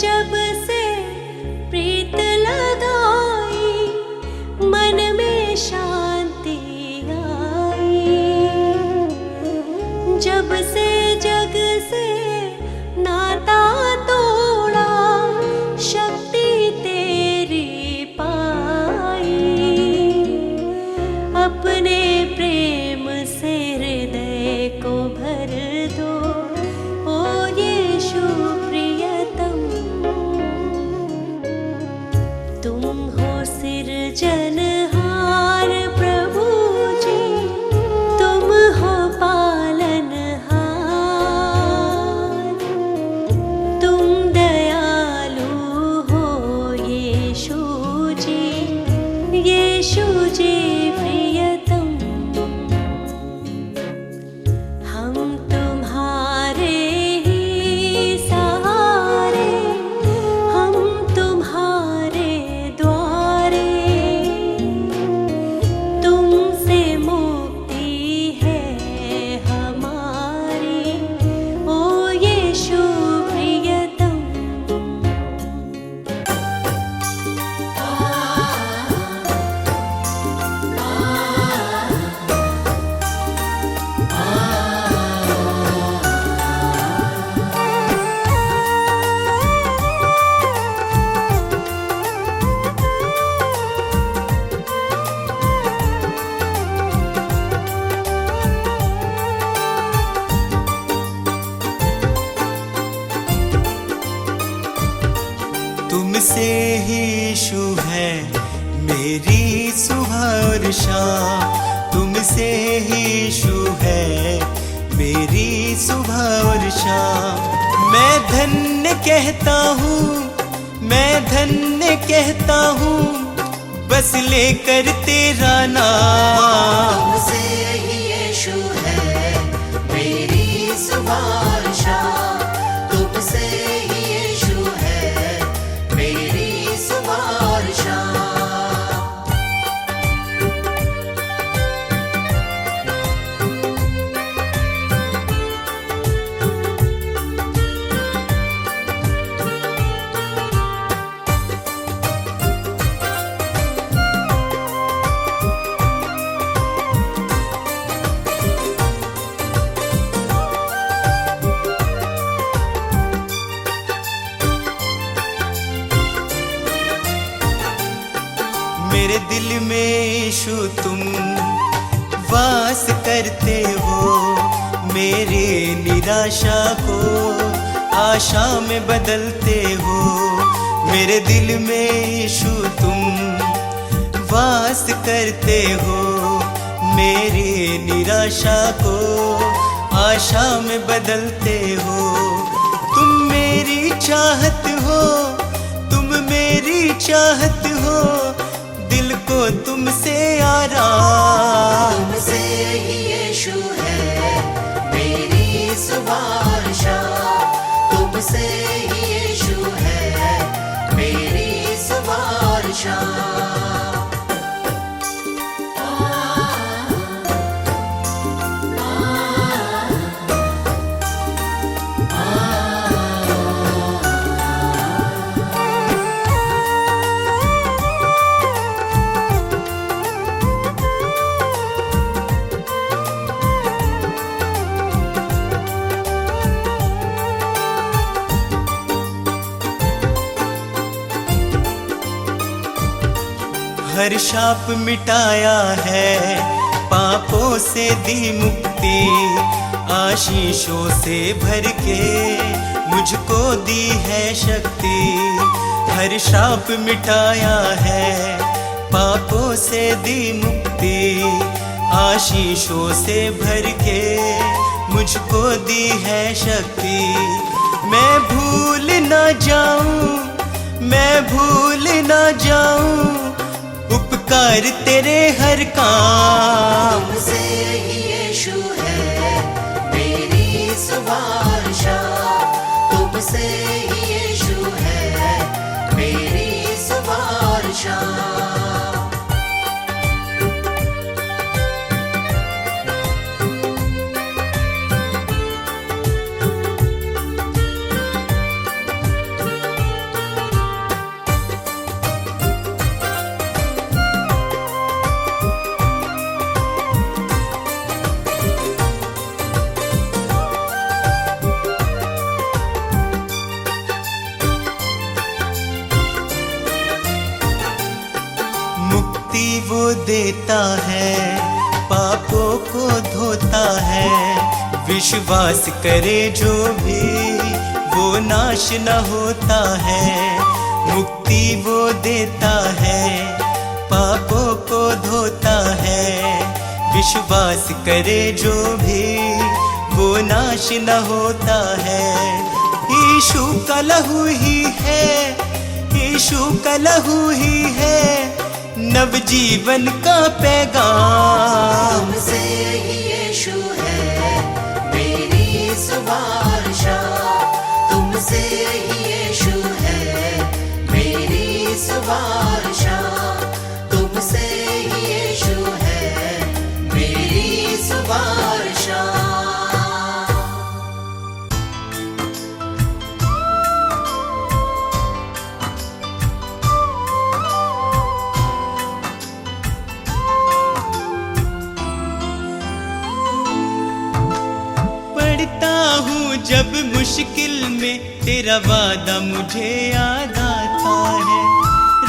जब से प्रीत लगाई मन में शांति आई। जब से जग से नाता तोड़ा शक्ति तेरी पाई। अपने प्रेम से हृदय को भर दो ओ यीशु प्रियतम। तुम हो सिरजनहार प्रभु जी, तुम हो पालनहार। तुम दयालु हो यीशु जी, यीशु जी प्रियतम। हम तुम्हारे ही सहारे, हम तुम्हारे द्वारे। तुमसे मुक्ति है हमारी ओ यीशु प्रियतम। तुमसे ही यीशु है मेरी सुबह और शाम। तुमसे ही यीशु है मेरी सुबह और शाम। मैं धन्य कहता हूँ, मैं धन्य कहता हूँ, बस लेकर तेरा नाम। तुमसे ही यीशु है मेरी सुबह और शाम। तुमसे ही यीशु है मेरी सुबह और शाम। मेरे दिल में यीशु तुम वास करते हो। मेरे निराशा को आशा में बदलते हो। मेरे दिल में यीशु तुम वास करते हो। मेरी निराशा को आशा में बदलते हो। तुम मेरी चाहत हो, तुम मेरी चाहत हो, दिल को तुमसे आराम। तुमसे ही यीशु है मेरी सुबह और शाम। तुमसे ही यीशु है मेरी सुबह और शाम। हर शाप मिटाया है, पापों से दी मुक्ति, आशीषों से भर के मुझको दी है शक्ति। हर शाप मिटाया है, पापों से दी मुक्ति, आशीषों से भर के मुझको दी है शक्ति। मैं भूल ना जाऊं, मैं भूल ना जाऊं उपकार तेरे हर काम। तुमसे ही यीशु है मेरी सुबह और शाम। तुमसे ही यीशु है मेरी सुबह और शाम। देता है, पापों को धोता है। विश्वास करे जो भी वो नाश न होता है, मुक्ति वो देता है, पापों को धोता है। विश्वास करे जो भी वो नाश न होता है। यीशु का लहू ही है, यीशु का लहू ही है नवजीवन का पैगाम। तुमसे ही यीशु है मेरी सुवारशा, तुमसे ही यीशु है मेरी सुवारशा, तुमसे ही यीशु है मेरी सुवारशा। जब मुश्किल में तेरा वादा मुझे याद आता है,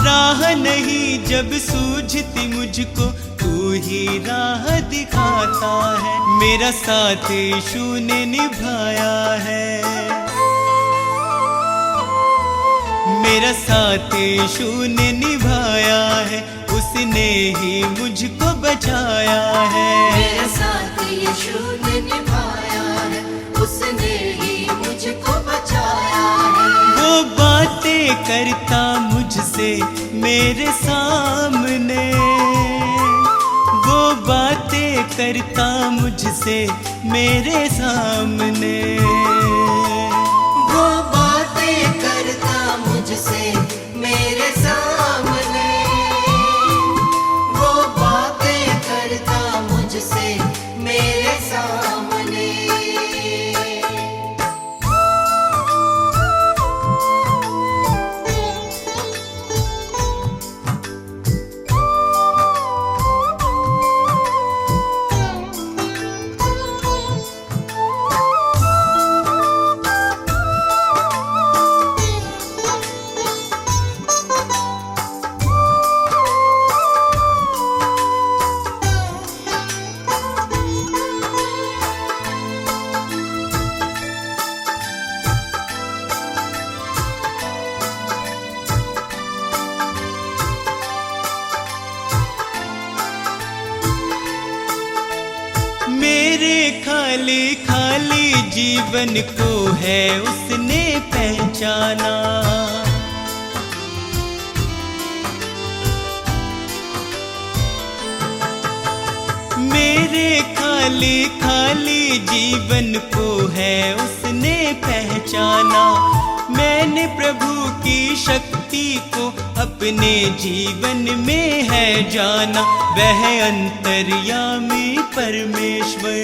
राह नहीं जब सूझती मुझको तू ही राह दिखाता है। मेरा साथ यीशु ने निभाया है, मेरा साथ यीशु ने निभाया है, उसने ही मुझको बचाया है। मेरा साथ यीशु ने निभाया है, उसने ही मुझको बचाया है। वो बातें करता मुझसे मेरे सामने, वो बातें करता मुझसे मेरे सामने, वो बातें करता मुझसे मेरे सामने, वो बातें करता मुझसे मेरे सामने। मेरे खाली खाली जीवन को है उसने पहचाना, मेरे खाली खाली जीवन को है उसने पहचाना। मैंने प्रभु की शक्ति को अपने जीवन में है जाना। वह अंतर्यामी परमेश्वर,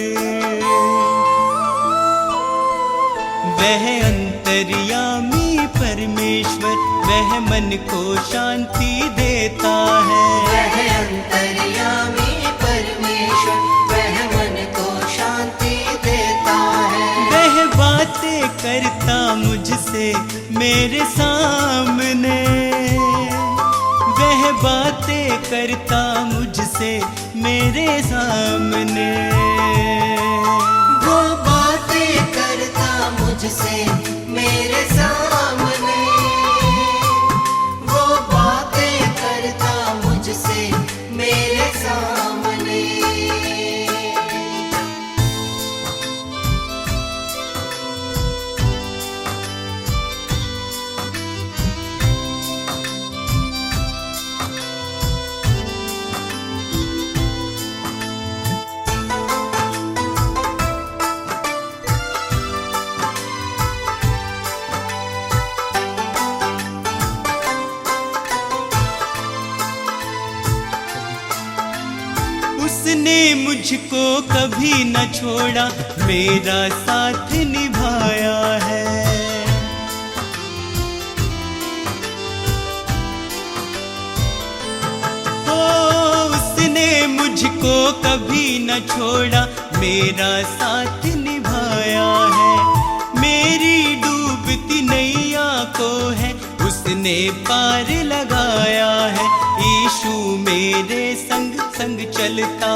वह अंतर्यामी परमेश्वर, वह मन को शांति देता है। वह अंतर्यामी परमेश्वर, वह मन को शांति देता है। वह बातें करता मुझसे मेरे सामने, वह बातें करता मुझसे मेरे सामने, वो बातें करता मुझसे मेरे सामने, वो बातें करता मुझसे मेरे सामने। उसने मुझको कभी न छोड़ा, मेरा साथ निभाया है। ओ उसने मुझको कभी न छोड़ा, मेरा साथ निभाया है। मेरी डूबती नैया को है उसने पार लगाया है। यीशु मेरे संग संग चलता।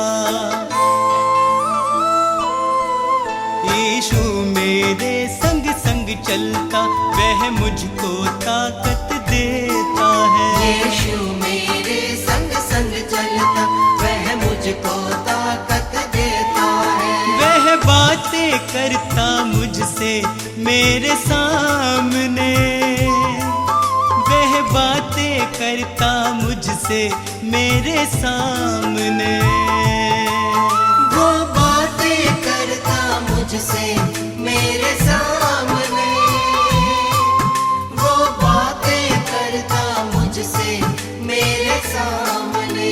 यीशु मेरे संग संग चलता, वह मुझको ताकत देता है। यीशु मेरे संग संग चलता, वह मुझको ताकत देता है। वह बातें करता मुझसे मेरे सामने, वह बातें करता मुझसे मेरे सामने। वो बातें करता मुझसे मेरे सामने, वो बातें करता मुझसे मेरे सामने।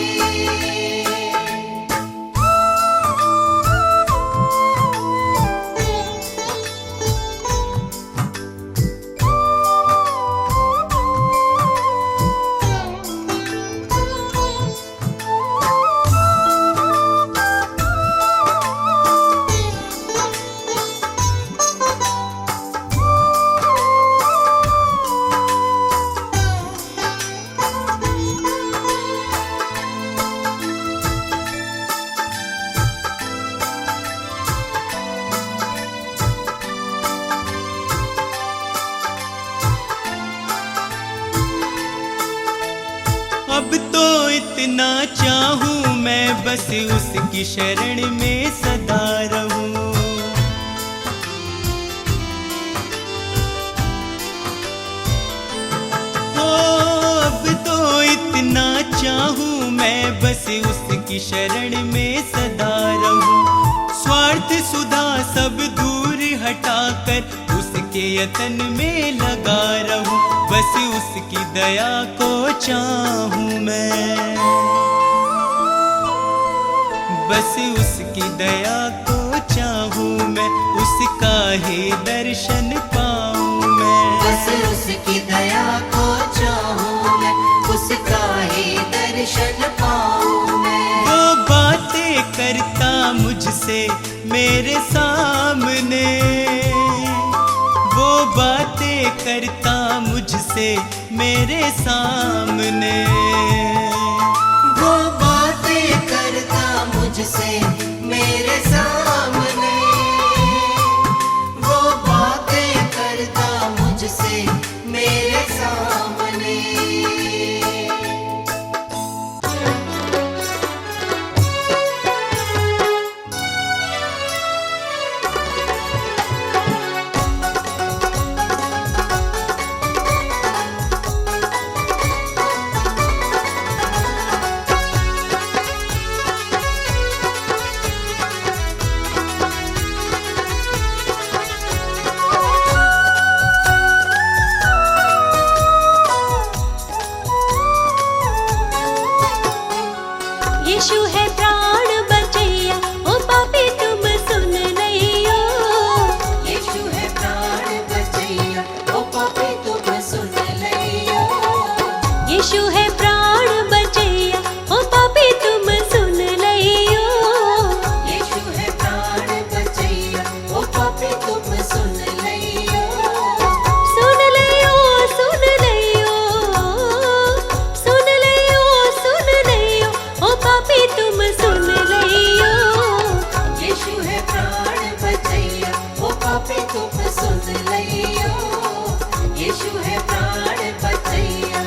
अब तो इतना चाहूं मैं, बस उसकी शरण में सदा रहूं। हो अब तो इतना चाहूं मैं, बस उसकी शरण में सदा रहूं। स्वार्थ सुधा सब दूर हटाकर उसके यतन में लगा रहूं। बस उसकी दया को चाहूं मैं, बस उसकी दया को चाहूं मैं, उसका ही दर्शन पाऊं मैं। बस उसकी दया को चाहूं मैं, उसका ही दर्शन पाऊं मैं। वो बातें करता मुझसे मेरे सामने, वो बातें करता मुझसे मेरे सामने। वो बातें करता मुझसे मेरे सामने, वो बातें करता मुझसे मेरे सामने। यीशु है प्राण बचैया, ओ पापी तुम सुन लइयो। यीशु है प्राण बचैया, ओ पापी तुम सुन लइयो। यीशु है प्राण बचैया, ओ पापी तुम सुन लइयो। यीशु है प्राण बचैया, ओ पापी तुम सुन लइयो। सुन लइयो, सुन लइयो, सुन लइयो, सुन लइयो, ओ पापी तुम सुन लइयो। यीशु है प्राण बचैया, ओ पापी तुम सुन लइयो। यीशु है प्राण बचैया।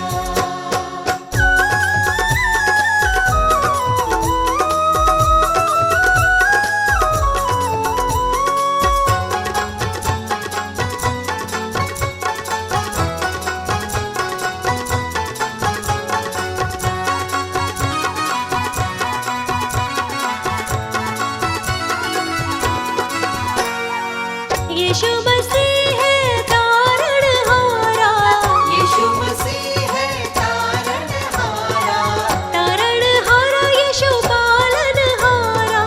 यीशु मसीह है तारणहारा, यीशु मसीह है तारणहारा। तारणहारा यीशु पालनहारा।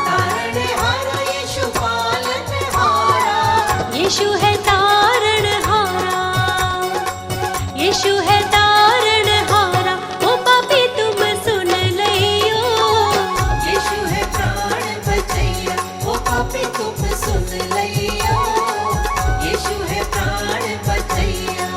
तारणहारा यीशु पालनहारा। यीशु है तारणहारा, यीशु है तारणहारा, ओ पापी तुम सुन लइयो। यीशु है प्राण बचैया, ओ पापी तुम सुन लइयो। यीशु है प्राण बचैया।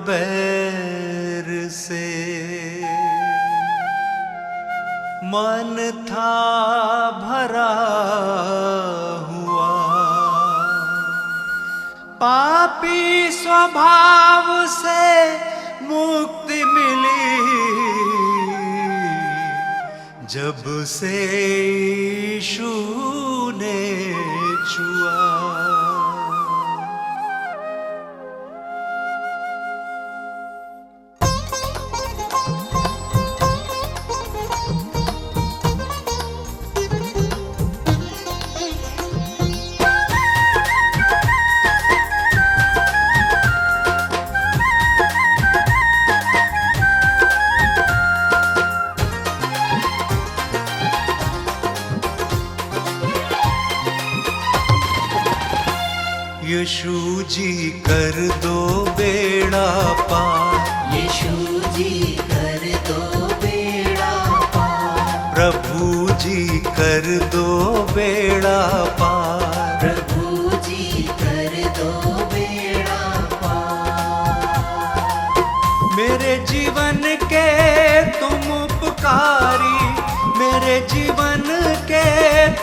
बैर से मन था भरा हुआ, पापी स्वभाव से मुक्ति मिली जब से यीशु ने छुआ। यीशु जी कर दो बेड़ा पार, यीशु जी कर दो बेड़ा पार, प्रभु जी कर दो बेड़ा पार, प्रभु जी कर दो बेड़ा पार। मेरे जीवन के तुम उपकारी, मेरे जीवन के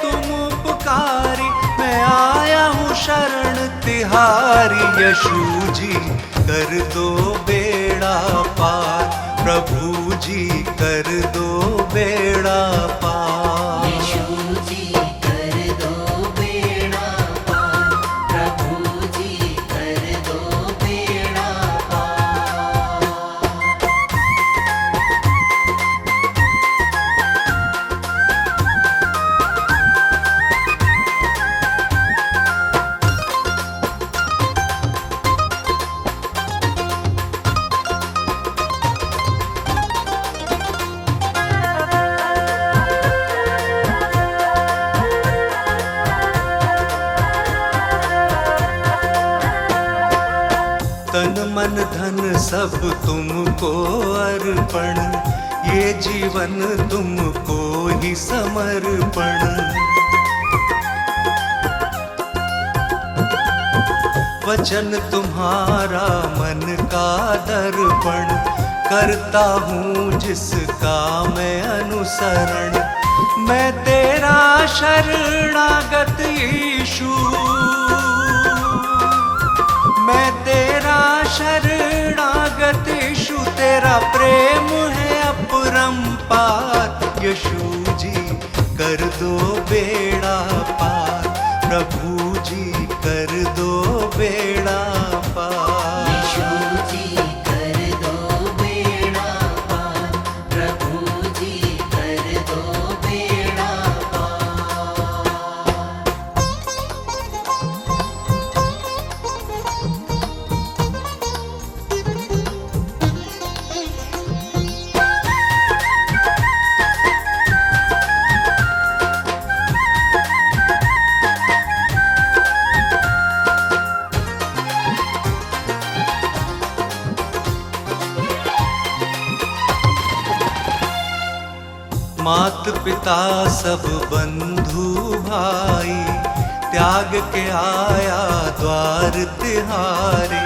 तुम उपकारी, मैं आया हूँ शरण तिहारी। यीशु जी कर दो बेड़ा पार, प्रभु जी कर दो बेड़ा पार। यीशु जी कर दो बेड़ा पार, प्रभु जी कर दो बेड़ा पार। तन मन धन सब तुमको अर्पण, ये जीवन तुमको ही समर्पण। वचन तुम्हारा मन का दर्पण, करता हूँ जिसका मैं अनुसरण। मैं तेरा शरणागत यीशु, मैं तेरा शरणागत यीशु, तेरा प्रेम है अपरंपार। यीशु जी कर दो बेड़ा पार, प्रभु जी कर दो बेड़ा पार। यीशु जी कर दो बेड़ा पार, प्रभु जी कर दो बेड़ा पार। मात पिता सब बंधु भाई, त्याग के आया द्वार तिहारे।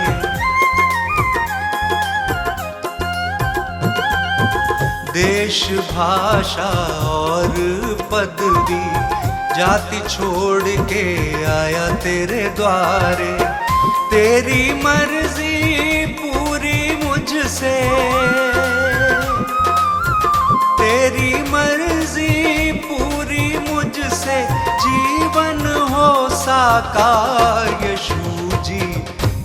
देश भाषा और पदवी, जाति छोड़ के आया तेरे द्वारे। तेरी मर्जी पूरी मुझसे, तेरी मर्जी पूरी मुझसे, जीवन हो साकार। यीशु जी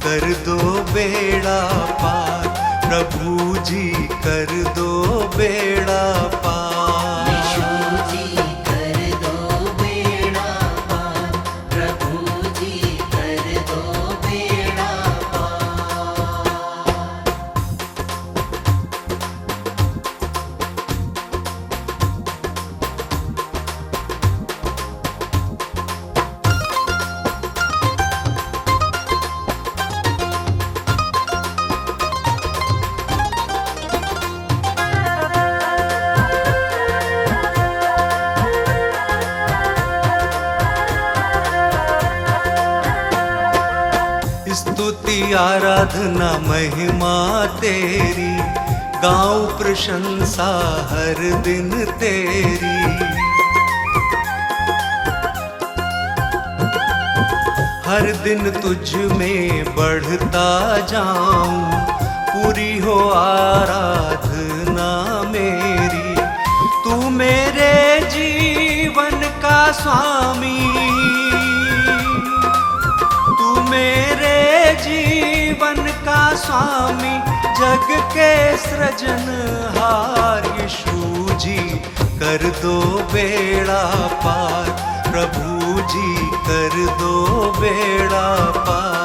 कर दो बेड़ा पार, प्रभु जी कर दो बेड़ा पार। यीशु जी कर दो बेड़ा पार, प्रभु जी कर दो बेड़ा पार। आराधना महिमा तेरी, गाऊं प्रशंसा हर दिन तेरी। हर दिन तुझ में बढ़ता जाऊं, पूरी हो आराधना मेरी। तू मेरे जीवन का स्वामी, तू मेरे जीवन का स्वामी, जग के सृजनहार यीशु जी कर दो बेड़ा पार, प्रभु जी कर दो बेड़ा पार।